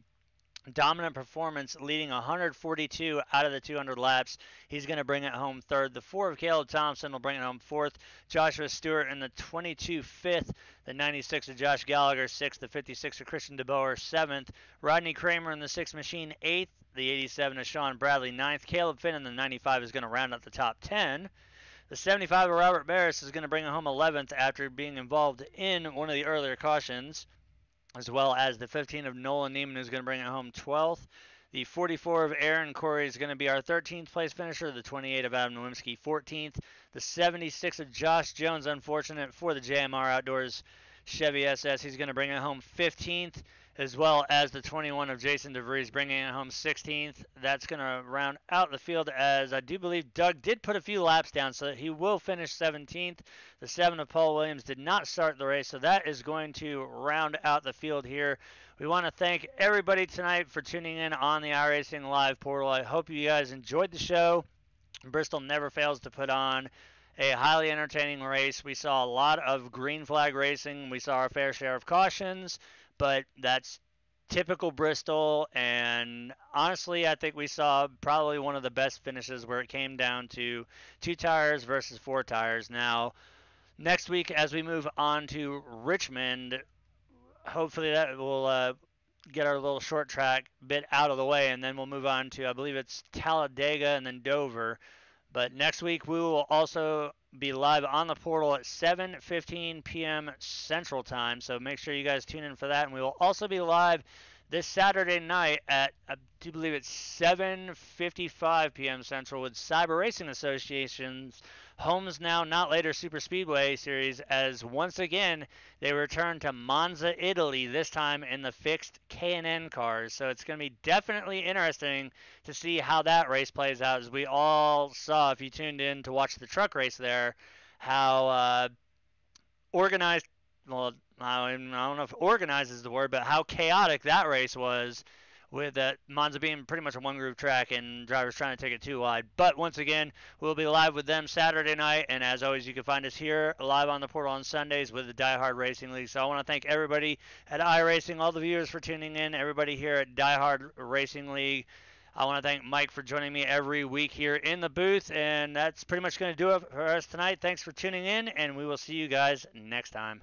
dominant performance, leading 142 out of the 200 laps. He's going to bring it home third. The 4 of Caleb Thompson will bring it home fourth. Joshua Stewart in the 22 fifth. The 96 of Josh Gallagher sixth. The 56 of Christian DeBoer seventh. Rodney Kramer in the 6 machine eighth. The 87 of Sean Bradley ninth. Caleb Finn in the 95 is going to round out the top 10. The 75 of Robert Barris is going to bring it home 11th after being involved in one of the earlier cautions, as well as the 15 of Nolan Neiman is going to bring it home 12th. The 44 of Aaron Corey is going to be our 13th place finisher. The 28 of Adam Nowinski 14th. The 76 of Josh Jones, unfortunate for the JMR Outdoors Chevy SS, he's going to bring it home 15th, as well as the 21 of Jason DeVries bringing it home 16th. That's going to round out the field, as I do believe Doug did put a few laps down, so that he will finish 17th. The 7 of Paul Williams did not start the race, so that is going to round out the field here. We want to thank everybody tonight for tuning in on the iRacing Live portal. I hope you guys enjoyed the show. Bristol never fails to put on a highly entertaining race. We saw a lot of green flag racing. We saw our fair share of cautions, but that's typical Bristol, and honestly, I think we saw probably one of the best finishes where it came down to 2 tires versus 4 tires. Now, next week, as we move on to Richmond, hopefully that will get our little short track bit out of the way, and then we'll move on to, I believe it's Talladega and then Dover. But next week we will also be live on the portal at 7:15 p.m. Central Time. So make sure you guys tune in for that. And we will also be live this Saturday night at, I do believe it's 7:55 p.m. Central with Cyber Racing Association's Homes Now, Not Later Super Speedway Series, as once again they return to Monza, Italy, this time in the fixed K&N cars. So it's going to be definitely interesting to see how that race plays out. As we all saw, if you tuned in to watch the truck race there, how organized, well, I don't know if organized is the word, but how chaotic that race was, with Monza being pretty much a one-groove track and drivers trying to take it too wide. But once again, we'll be live with them Saturday night, and as always, you can find us here live on the portal on Sundays with the Diehard Racing League. So I want to thank everybody at iRacing, all the viewers for tuning in, everybody here at Diehard Racing League. I want to thank Mike for joining me every week here in the booth, and that's pretty much going to do it for us tonight. Thanks for tuning in, and we will see you guys next time.